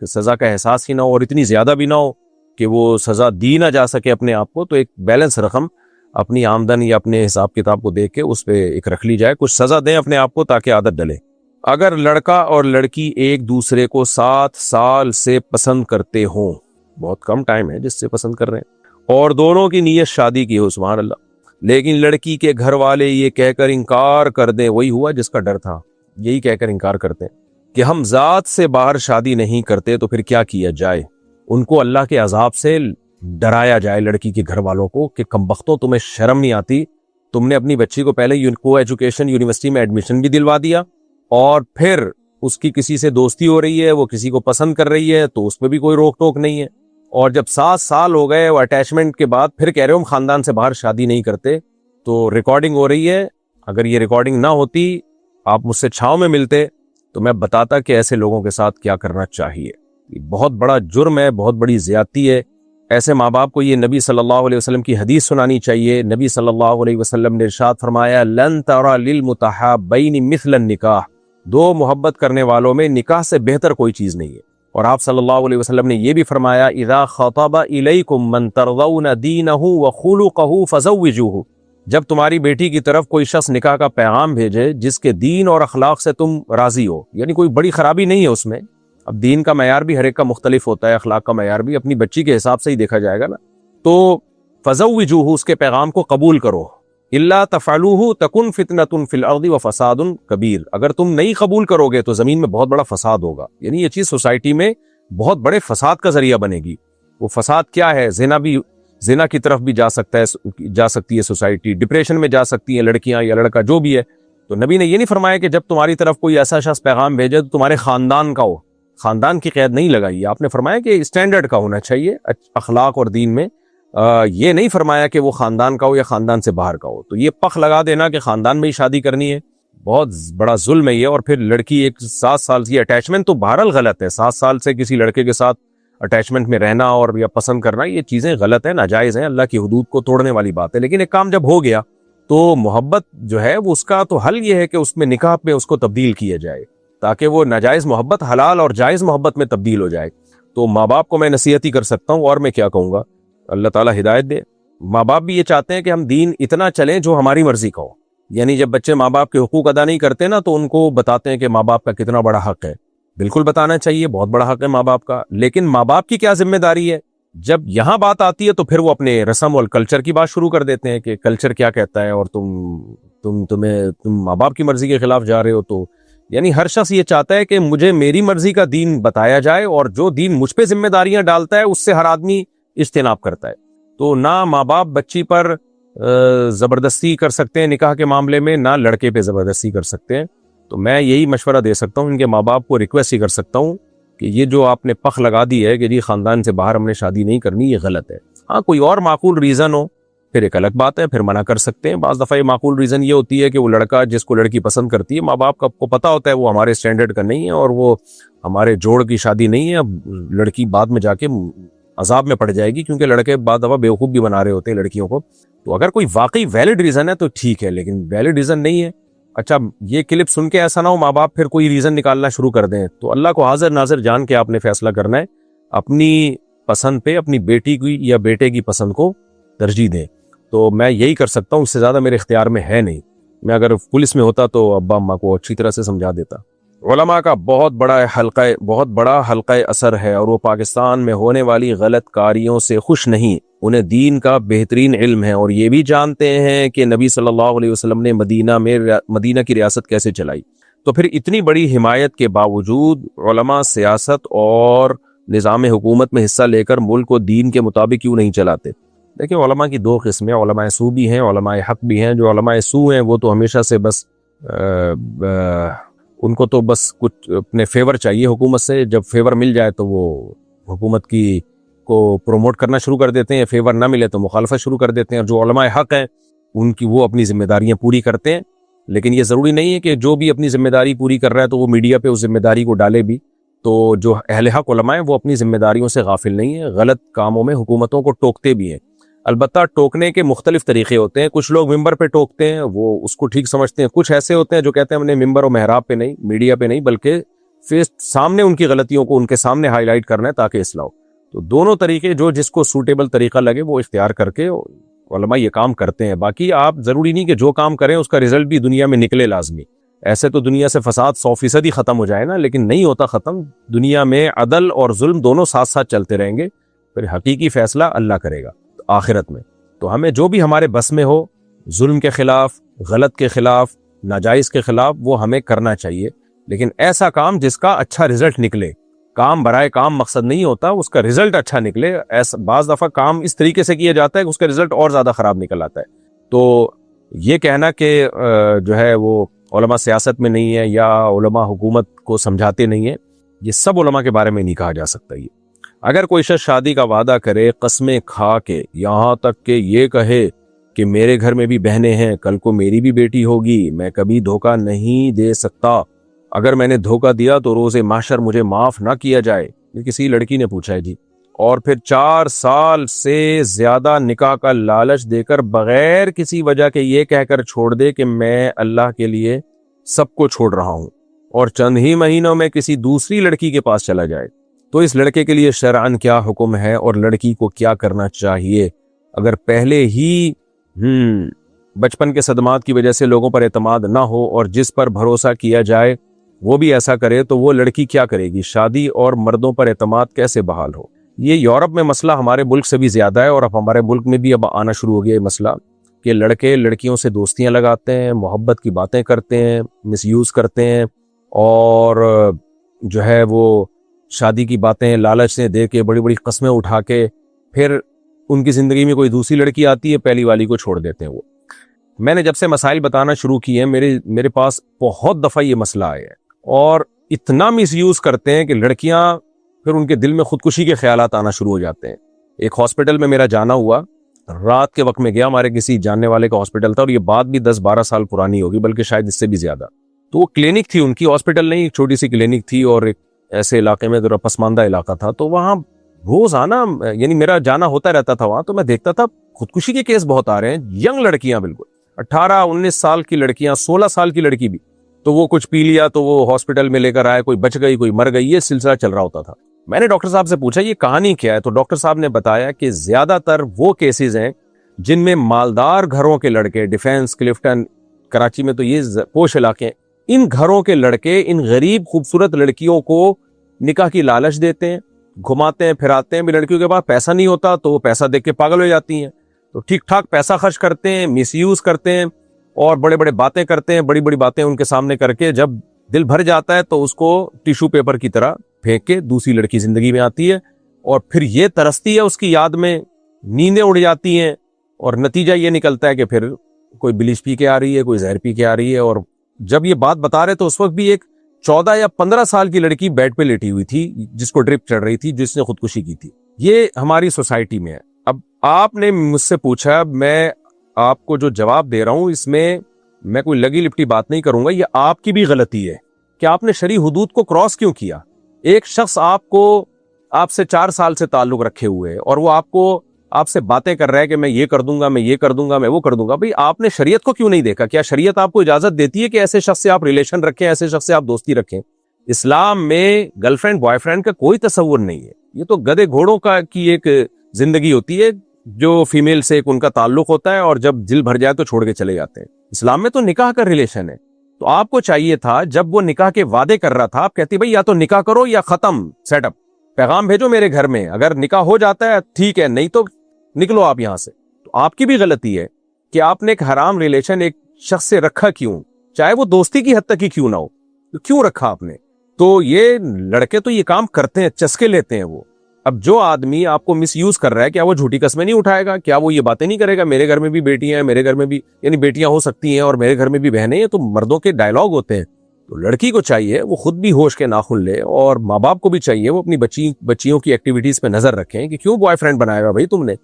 سزا کا احساس ہی نہ ہو, اور اتنی زیادہ بھی نہ ہو کہ وہ سزا دی نہ جا سکے اپنے آپ کو. تو ایک بیلنس رقم اپنی آمدن یا اپنے حساب کتاب کو دیکھ کے اس پہ ایک رکھ لی جائے. کچھ سزا دیں اپنے آپ کو تاکہ عادت ڈلے. اگر لڑکا اور لڑکی ایک دوسرے کو 7 سال سے پسند کرتے ہوں, بہت کم ٹائم ہے جس سے پسند کر رہے ہیں, اور دونوں کی نیت شادی کی ہو, سبحان اللہ, لیکن لڑکی کے گھر والے یہ کہہ کر انکار کر دیں, وہی ہوا جس کا ڈر تھا, یہی کہہ کر انکار کرتے ہیں کہ ہم ذات سے باہر شادی نہیں کرتے, تو پھر کیا کیا جائے؟ ان کو اللہ کے عذاب سے ڈرایا جائے, لڑکی کے گھر والوں کو, کہ کمبختوں تمہیں شرم نہیں آتی, تم نے اپنی بچی کو پہلے کو ایجوکیشن یونیورسٹی میں ایڈمیشن بھی دلوا دیا, اور پھر اس کی کسی سے دوستی ہو رہی ہے, وہ کسی کو پسند کر رہی ہے, تو اس پہ بھی کوئی روک ٹوک نہیں ہے. اور جب 7 سال ہو گئے وہ اٹیچمنٹ کے بعد پھر کہہ رہے ہو ہم خاندان سے باہر شادی نہیں کرتے, تو ریکارڈنگ ہو رہی ہے. اگر یہ ریکارڈنگ نہ ہوتی, آپ مجھ سے چھاؤں میں ملتے, تو میں بتاتا کہ ایسے لوگوں کے ساتھ کیا کرنا چاہیے. یہ بہت بڑا جرم ہے, بہت بڑی زیادتی ہے. ایسے ماں باپ کو یہ نبی صلی اللہ علیہ وسلم کی حدیث سنانی چاہیے. نبی صلی اللہ علیہ وسلم نے ارشاد فرمایا, لن ترى للمتحابین مثل النکاح, 2 محبت کرنے والوں میں نکاح سے بہتر کوئی چیز نہیں ہے. اور آپ صلی اللہ علیہ وسلم نے یہ بھی فرمایا, اذا خطب الیکم من ترضون دینہ وخلقہ فزوجوہ, جب تمہاری بیٹی کی طرف کوئی شخص نکاح کا پیغام بھیجے جس کے دین اور اخلاق سے تم راضی ہو, یعنی کوئی بڑی خرابی نہیں ہے اس میں. اب دین کا معیار بھی ہر ایک کا مختلف ہوتا ہے, اخلاق کا معیار بھی اپنی بچی کے حساب سے ہی دیکھا جائے گا نا. تو فزوجوہ, اس کے پیغام کو قبول کرو. الا تفعلوہ تکن فتنۃ فی الارض وفساد کبیر, اگر تم نہیں قبول کرو گے تو زمین میں بہت بڑا فساد ہوگا. یعنی یہ چیز سوسائٹی میں بہت بڑے فساد کا ذریعہ بنے گی. وہ فساد کیا ہے؟ زنا کی طرف بھی جا سکتی ہے سوسائٹی, ڈپریشن میں جا سکتی ہیں لڑکیاں یا لڑکا جو بھی ہے. تو نبی نے یہ نہیں فرمایا کہ جب تمہاری طرف کوئی ایسا شخص پیغام بھیجے تو تمہارے خاندان کا ہو, خاندان کی قید نہیں لگائی. آپ نے فرمایا کہ اسٹینڈرڈ کا ہونا چاہیے اخلاق اور دین میں, یہ نہیں فرمایا کہ وہ خاندان کا ہو یا خاندان سے باہر کا ہو. تو یہ پخ لگا دینا کہ خاندان میں ہی شادی کرنی ہے, بہت بڑا ظلم ہے یہ. اور پھر لڑکی ایک 7 سال کی اٹیچمنٹ تو بہرحال غلط ہے, 7 سال سے کسی لڑکے کے ساتھ اٹیچمنٹ میں رہنا اور یا پسند کرنا, یہ چیزیں غلط ہیں, ناجائز ہیں, اللہ کی حدود کو توڑنے والی بات ہے. لیکن ایک کام جب ہو گیا تو محبت جو ہے وہ اس کا تو حل یہ ہے کہ اس میں نکاح پہ اس کو تبدیل کیا جائے تاکہ وہ ناجائز محبت حلال اور جائز محبت میں تبدیل ہو جائے. تو ماں باپ کو میں نصیحت ہی کر سکتا ہوں, اور میں کیا کہوں گا, اللہ تعالیٰ ہدایت دے. ماں باپ بھی یہ چاہتے ہیں کہ ہم دین اتنا چلیں جو ہماری مرضی کا ہو. یعنی جب بچے ماں باپ کے حقوق ادا نہیں کرتے نا تو ان کو بتاتے ہیں کہ ماں باپ کا کتنا بڑا حق ہے. بالکل بتانا چاہیے, بہت بڑا حق ہے ماں باپ کا, لیکن ماں باپ کی کیا ذمہ داری ہے؟ جب یہاں بات آتی ہے تو پھر وہ اپنے رسم اور کلچر کی بات شروع کر دیتے ہیں کہ کلچر کیا کہتا ہے اور تم ماں باپ کی مرضی کے خلاف جا رہے ہو. تو یعنی ہر شخص یہ چاہتا ہے کہ مجھے میری مرضی کا دین بتایا جائے, اور جو دین مجھ پہ ذمہ داریاں ڈالتا ہے اس سے ہر آدمی اجتناب کرتا ہے. تو نہ ماں باپ بچی پر زبردستی کر سکتے ہیں نکاح کے معاملے میں, نہ لڑکے پہ زبردستی کر سکتے ہیں. تو میں یہی مشورہ دے سکتا ہوں ان کے ماں باپ کو, ریکویسٹ ہی کر سکتا ہوں کہ یہ جو آپ نے پخ لگا دی ہے کہ جی خاندان سے باہر ہم نے شادی نہیں کرنی, یہ غلط ہے. ہاں کوئی اور معقول ریزن ہو پھر ایک الگ بات ہے, پھر منع کر سکتے ہیں. بعض دفعہ یہ معقول ریزن یہ ہوتی ہے کہ وہ لڑکا جس کو لڑکی پسند کرتی ہے ماں باپ کو پتہ ہوتا ہے وہ ہمارے سٹینڈرڈ کا نہیں ہے اور وہ ہمارے جوڑ کی شادی نہیں ہے, اب لڑکی بعد میں جا کے عذاب میں پڑ جائے گی, کیونکہ لڑکے بعض دفعہ بیوقوف بھی بنا رہے ہوتے ہیں لڑکیوں کو. تو اگر کوئی واقعی ویلڈ ریزن ہے تو ٹھیک ہے, لیکن ویلڈ ریزن نہیں ہے. اچھا یہ کلپ سن کے ایسا نہ ہو ماں باپ پھر کوئی ریزن نکالنا شروع کر دیں. تو اللہ کو حاضر ناظر جان کے آپ نے فیصلہ کرنا ہے, اپنی پسند پہ اپنی بیٹی کی یا بیٹے کی پسند کو ترجیح دیں. تو میں یہی کر سکتا ہوں, اس سے زیادہ میرے اختیار میں ہے نہیں. میں اگر پولیس میں ہوتا تو ابا اماں کو اچھی طرح سے سمجھا دیتا. علماء کا بہت بڑا حلقہ اثر ہے اور وہ پاکستان میں ہونے والی غلط کاریوں سے خوش نہیں. انہیں دین کا بہترین علم ہے اور یہ بھی جانتے ہیں کہ نبی صلی اللہ علیہ وسلم نے مدینہ کی ریاست کیسے چلائی. تو پھر اتنی بڑی حمایت کے باوجود علماء سیاست اور نظام حکومت میں حصہ لے کر ملک کو دین کے مطابق کیوں نہیں چلاتے؟ دیکھیں علماء کی دو قسمیں, علماء سو بھی ہیں, علماء حق بھی ہیں. جو علماء سو ہیں وہ تو ہمیشہ سے بس ان کو تو بس کچھ اپنے فیور چاہیے حکومت سے, جب فیور مل جائے تو وہ حکومت کی کو پروموٹ کرنا شروع کر دیتے ہیں, فیور نہ ملے تو مخالفت شروع کر دیتے ہیں. اور جو علماء حق ہیں ان کی وہ اپنی ذمہ داریاں پوری کرتے ہیں, لیکن یہ ضروری نہیں ہے کہ جو بھی اپنی ذمہ داری پوری کر رہا ہے تو وہ میڈیا پہ اس ذمہ داری کو ڈالے بھی. تو جو اہل حق علماء ہیں وہ اپنی ذمہ داریوں سے غافل نہیں ہیں, غلط کاموں میں حکومتوں کو ٹوکتے بھی ہیں. البتہ ٹوکنے کے مختلف طریقے ہوتے ہیں. کچھ لوگ ممبر پہ ٹوکتے ہیں, وہ اس کو ٹھیک سمجھتے ہیں. کچھ ایسے ہوتے ہیں جو کہتے ہیں ہم نے ممبر و محراب پہ نہیں, میڈیا پہ نہیں, بلکہ فیس سامنے ان کی غلطیوں کو ان کے سامنے ہائی لائٹ کرنا ہے تاکہ اصلاح ہو. تو دونوں طریقے جو جس کو سوٹیبل طریقہ لگے وہ اختیار کر کے علماء یہ کام کرتے ہیں. باقی آپ ضروری نہیں کہ جو کام کریں اس کا رزلٹ بھی دنیا میں نکلے لازمی. ایسے تو دنیا سے فساد 100% ہی ختم ہو جائے نا, لیکن نہیں ہوتا ختم. دنیا میں عدل اور ظلم دونوں ساتھ ساتھ چلتے رہیں گے, پھر حقیقی فیصلہ اللہ کرے گا آخرت میں. تو ہمیں جو بھی ہمارے بس میں ہو, ظلم کے خلاف, غلط کے خلاف, ناجائز کے خلاف, وہ ہمیں کرنا چاہیے, لیکن ایسا کام جس کا اچھا رزلٹ نکلے. کام برائے کام مقصد نہیں ہوتا, اس کا رزلٹ اچھا نکلے. ایسا بعض دفعہ کام اس طریقے سے کیا جاتا ہے کہ اس کا رزلٹ اور زیادہ خراب نکل آتا ہے. تو یہ کہنا کہ جو ہے وہ علماء سیاست میں نہیں ہے یا علماء حکومت کو سمجھاتے نہیں ہیں, یہ سب علماء کے بارے میں نہیں کہا جا سکتا. یہ اگر کوئی شخص شادی کا وعدہ کرے قسمیں کھا کے, یہاں تک کہ یہ کہے کہ میرے گھر میں بھی بہنیں ہیں, کل کو میری بھی بیٹی ہوگی, میں کبھی دھوکہ نہیں دے سکتا. اگر میں نے دھوکہ دیا تو روز محشر مجھے معاف نہ کیا جائے. یہ کسی لڑکی نے پوچھا ہے جی. اور پھر 4 سال سے زیادہ نکاح کا لالچ دے کر بغیر کسی وجہ کے یہ کہہ کر چھوڑ دے کہ میں اللہ کے لیے سب کو چھوڑ رہا ہوں, اور چند ہی مہینوں میں کسی دوسری لڑکی کے پاس چلا جائے, تو اس لڑکے کے لیے شرعاً کیا حکم ہے اور لڑکی کو کیا کرنا چاہیے؟ اگر پہلے ہی بچپن کے صدمات کی وجہ سے لوگوں پر اعتماد نہ ہو اور جس پر بھروسہ کیا جائے وہ بھی ایسا کرے, تو وہ لڑکی کیا کرے گی؟ شادی اور مردوں پر اعتماد کیسے بحال ہو؟ یہ یورپ میں مسئلہ ہمارے ملک سے بھی زیادہ ہے, اور اب ہمارے ملک میں بھی اب آنا شروع ہو گیا یہ مسئلہ کہ لڑکے لڑکیوں سے دوستیاں لگاتے ہیں, محبت کی باتیں کرتے ہیں, مس یوز کرتے ہیں, اور جو ہے وہ شادی کی باتیں لالچ سے دے کے بڑی بڑی قسمیں اٹھا کے پھر ان کی زندگی میں کوئی دوسری لڑکی آتی ہے, پہلی والی کو چھوڑ دیتے ہیں. وہ میں نے جب سے مسائل بتانا شروع کیے ہیں میرے پاس بہت دفعہ یہ مسئلہ آیا ہے, اور اتنا مس یوز کرتے ہیں کہ لڑکیاں پھر ان کے دل میں خودکشی کے خیالات آنا شروع ہو جاتے ہیں. ایک ہاسپٹل میں میرا جانا ہوا, رات کے وقت میں گیا, ہمارے کسی جاننے والے کا ہاسپٹل تھا, اور یہ بات بھی 10-12 سال پرانی ہوگی, بلکہ شاید اس سے بھی زیادہ. تو وہ کلینک تھی ان کی, ہاسپٹل نہیں, ایک چھوٹی سی کلینک تھی, اور ایک ایسے علاقے میں ذرا پسماندہ علاقہ تھا. تو وہاں روزانہ یعنی میرا جانا ہوتا رہتا تھا وہاں, تو میں دیکھتا تھا خودکشی کے کیس بہت آ رہے ہیں, ینگ لڑکیاں بالکل. 18-19 سال کی لڑکیاں, 16 سال کی لڑکی بھی, تو وہ کچھ پی لیا تو وہ ہاسپٹل میں لے کر آئے, کوئی بچ گئی کوئی مر گئی, یہ سلسلہ چل رہا ہوتا تھا. میں نے ڈاکٹر صاحب سے پوچھا یہ کہانی کیا ہے, تو ڈاکٹر صاحب نے بتایا کہ زیادہ تر وہ کیسز ہیں جن میں مالدار گھروں کے لڑکے, ڈیفینس, کلفٹن, کراچی میں تو یہ پوش علاقے ہیں, ان گھروں کے لڑکے ان غریب خوبصورت لڑکیوں کو نکاح کی لالچ دیتے ہیں, گھماتے ہیں پھراتے ہیں. بھی لڑکیوں کے پاس پیسہ نہیں ہوتا تو وہ پیسہ دیکھ کے پاگل ہو جاتی ہیں, تو ٹھیک ٹھاک پیسہ خرچ کرتے ہیں, مس یوز کرتے ہیں اور بڑے بڑے باتیں کرتے ہیں, بڑی بڑی باتیں ان کے سامنے کر کے جب دل بھر جاتا ہے تو اس کو ٹیشو پیپر کی طرح پھینک کے دوسری لڑکی زندگی میں آتی ہے, اور پھر یہ ترستی ہے اس کی یاد میں, نیندیں اڑ جاتی ہیں, اور نتیجہ یہ نکلتا ہے کہ پھر کوئی بلیچ پی کے آ رہی ہے, کوئی زہر پی کے آ رہی ہے. اور جب یہ بات بتا رہے تو اس وقت بھی ایک 14 یا 15 سال کی لڑکی بیڈ پہ لیٹی ہوئی تھی جس کو ڈرپ چڑھ رہی تھی, جس نے خودکشی کی تھی. یہ ہماری سوسائٹی میں ہے. اب آپ نے مجھ سے پوچھا, میں آپ کو جو جواب دے رہا ہوں اس میں کوئی لگی لپٹی بات نہیں کروں گا, یہ آپ کی بھی غلطی ہے کہ آپ نے شرعی حدود کو کراس کیوں کیا. ایک شخص آپ سے 4 سال سے تعلق رکھے ہوئے ہے اور وہ آپ سے باتیں کر رہا ہے کہ میں یہ کر دوں گا, میں یہ کر دوں گا, میں وہ کر دوں گا. بھئی آپ نے شریعت کو کیوں نہیں دیکھا؟ کیا شریعت آپ کو اجازت دیتی ہے کہ ایسے شخص سے آپ ریلیشن رکھیں, ایسے شخص سے آپ دوستی رکھیں؟ اسلام میں گرل فرینڈ بوائے فرینڈ کا کوئی تصور نہیں ہے. یہ تو گدے گھوڑوں کی ایک زندگی ہوتی ہے جو فیمیل سے ایک ان کا تعلق ہوتا ہے, اور جب دل بھر جائے تو چھوڑ کے چلے جاتے ہیں. اسلام میں تو نکاح کا ریلیشن ہے. تو آپ کو چاہیے تھا جب وہ نکاح کے وعدے کر رہا تھا, آپ کہتی بھئی یا تو نکاح کرو یا ختم, سیٹ اپ, پیغام بھیجو میرے گھر میں, اگر نکاح ہو جاتا ہے ٹھیک ہے, نہیں تو نکلو آپ یہاں سے. تو آپ کی بھی غلطی ہے کہ آپ نے ایک حرام ریلیشن ایک شخص سے رکھا کیوں, چاہے وہ دوستی کی حد تک ہی کیوں نہ ہو, تو کیوں رکھا آپ نے؟ تو یہ لڑکے تو یہ کام کرتے ہیں, چسکے لیتے ہیں وہ. اب جو آدمی آپ کو مس یوز کر رہا ہے, کیا وہ جھوٹی قسمیں نہیں اٹھائے گا؟ کیا وہ یہ باتیں نہیں کرے گا میرے گھر میں بھی بیٹیاں ہیں, میرے گھر میں بھی یعنی بیٹیاں ہو سکتی ہیں اور میرے گھر میں بھی بہنیں ہیں؟ تو مردوں کے ڈائلاگ ہوتے ہیں. تو لڑکی کو چاہیے وہ خود بھی ہوش کے ناخن لے, اور ماں باپ کو بھی چاہیے وہ اپنی بچیوں کی ایکٹیویٹیز پہ نظر رکھیں کہ کیوں بوائے فرینڈ بنایا گا بھائی تم نے.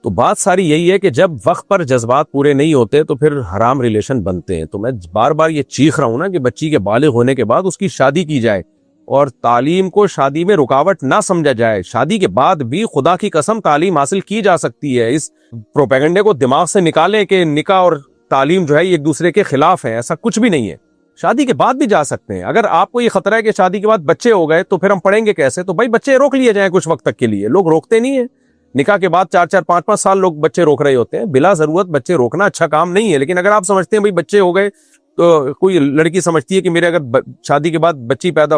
تو بات ساری یہی ہے کہ جب وقت پر جذبات پورے نہیں ہوتے تو پھر حرام ریلیشن بنتے ہیں. تو میں بار بار یہ چیخ رہا ہوں نا کہ بچی کے بالغ ہونے کے بعد اس کی شادی کی جائے, اور تعلیم کو شادی میں رکاوٹ نہ سمجھا جائے. شادی کے بعد بھی خدا کی قسم تعلیم حاصل کی جا سکتی ہے. اس پروپیگنڈے کو دماغ سے نکالیں کہ نکاح اور تعلیم جو ہے ایک دوسرے کے خلاف ہے, ایسا کچھ بھی نہیں ہے. شادی کے بعد بھی جا سکتے ہیں. اگر آپ کو یہ خطرہ ہے کہ شادی کے بعد بچے ہو گئے تو پھر ہم پڑھیں گے کیسے, تو بھائی بچے روک لیے جائیں کچھ وقت تک کے لیے. لوگ روکتے نہیں ہیں, نکاح کے بعد 4-4 5-5 سال لوگ بچے روک رہے ہوتے ہیں. بلا ضرورت بچے روکنا اچھا کام نہیں ہے. لیکن اگر آپ سمجھتے ہیں بھائی بچے ہو گئے, تو کوئی لڑکی سمجھتی ہے کہ میرے اگر شادی کے بعد بچی پیدا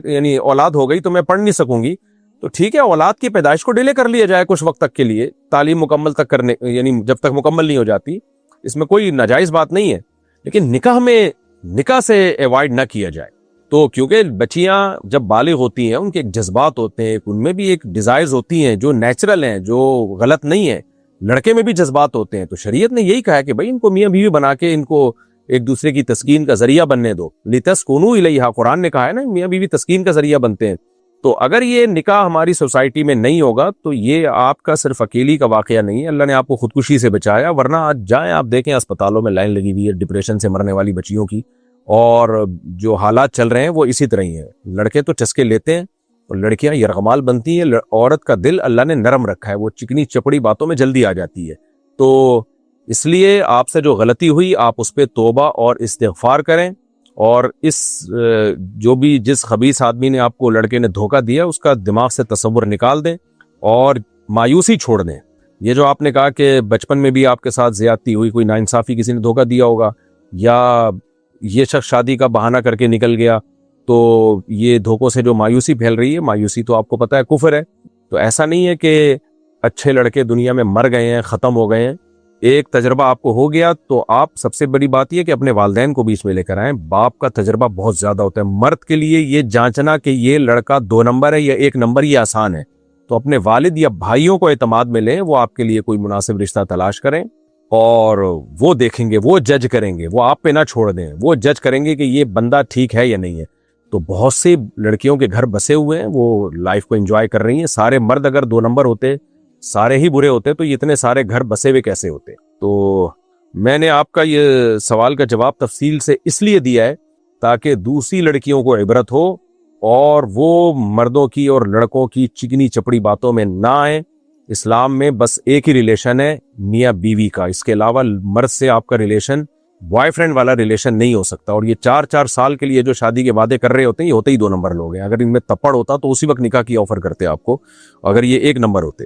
یعنی اولاد ہو گئی تو میں پڑھ نہیں سکوں گی, تو ٹھیک ہے اولاد کی پیدائش کو ڈیلے کر لیا جائے کچھ وقت تک کے لیے, تعلیم مکمل تک کرنے یعنی جب تک مکمل نہیں ہو جاتی. اس میں کوئی ناجائز بات نہیں ہے, لیکن نکاح سے ایوائڈ نہ کیا جائے. تو کیونکہ بچیاں جب بالغ ہوتی ہیں ان کے ایک جذبات ہوتے ہیں, ان میں بھی ایک ڈیزائرز ہوتی ہیں جو نیچرل ہیں, جو غلط نہیں ہے. لڑکے میں بھی جذبات ہوتے ہیں. تو شریعت نے یہی کہا ہے کہ بھائی ان کو میاں بیوی بنا کے ان کو ایک دوسرے کی تسکین کا ذریعہ بننے دو. لِتَسْكُنُوا إِلَيْهَا, قرآن نے کہا ہے نا میاں بیوی تسکین کا ذریعہ بنتے ہیں. تو اگر یہ نکاح ہماری سوسائٹی میں نہیں ہوگا تو یہ آپ کا صرف اکیلی کا واقعہ نہیں ہے. اللہ نے آپ کو خودکشی سے بچایا, ورنہ آج جائیں آپ دیکھیں اسپتالوں میں لائن لگی ہوئی ہے ڈپریشن سے مرنے والی بچیوں کی, اور جو حالات چل رہے ہیں وہ اسی طرح ہی ہیں. لڑکے تو چسکے لیتے ہیں اور لڑکیاں یرغمال بنتی ہیں. عورت کا دل اللہ نے نرم رکھا ہے, وہ چکنی چپڑی باتوں میں جلدی آ جاتی ہے. تو اس لیے آپ سے جو غلطی ہوئی آپ اس پہ توبہ اور استغفار کریں, اور جس خبیث آدمی نے آپ کو لڑکے نے دھوکہ دیا اس کا دماغ سے تصور نکال دیں اور مایوسی چھوڑ دیں. یہ جو آپ نے کہا کہ بچپن میں بھی آپ کے ساتھ زیادتی ہوئی, کوئی ناانصافی کسی نے دھوکہ دیا ہوگا, یا یہ شخص شادی کا بہانہ کر کے نکل گیا, تو یہ دھوکوں سے جو مایوسی پھیل رہی ہے, مایوسی تو آپ کو پتہ ہے کفر ہے. تو ایسا نہیں ہے کہ اچھے لڑکے دنیا میں مر گئے ہیں, ختم ہو گئے ہیں. ایک تجربہ آپ کو ہو گیا تو آپ سب سے بڑی بات یہ کہ اپنے والدین کو بھی اس میں لے کر آئیں. باپ کا تجربہ بہت زیادہ ہوتا ہے. مرد کے لیے یہ جانچنا کہ یہ لڑکا 2 نمبر ہے یا 1 نمبر, یہ آسان ہے. تو اپنے والد یا بھائیوں کو اعتماد میں لیں, وہ آپ کے لیے کوئی مناسب رشتہ تلاش کریں, اور وہ دیکھیں گے, وہ جج کریں گے, وہ آپ پہ نہ چھوڑ دیں. وہ جج کریں گے کہ یہ بندہ ٹھیک ہے یا نہیں ہے. تو بہت سی لڑکیوں کے گھر بسے ہوئے ہیں, وہ لائف کو انجوائے کر رہی ہیں. سارے مرد اگر 2 نمبر ہوتے, سارے ہی برے ہوتے, تو یہ اتنے سارے گھر بسے ہوئے کیسے ہوتے؟ تو میں نے آپ کا یہ سوال کا جواب تفصیل سے اس لیے دیا ہے تاکہ دوسری لڑکیوں کو عبرت ہو اور وہ مردوں کی اور لڑکوں کی چکنی چپڑی باتوں میں نہ آئیں. اسلام میں بس ایک ہی ریلیشن ہے میاں بیوی کا، اس کے علاوہ مرد سے آپ کا ریلیشن بوائے فرینڈ والا ریلیشن نہیں ہو سکتا. اور یہ 4 سال کے لیے جو شادی کے وعدے کر رہے ہوتے ہیں یہ ہوتے ہی 2 نمبر لوگ ہیں. اگر ان میں تپڑ ہوتا تو اسی وقت نکاح کی آفر کرتے آپ کو، اگر یہ 1 نمبر ہوتے.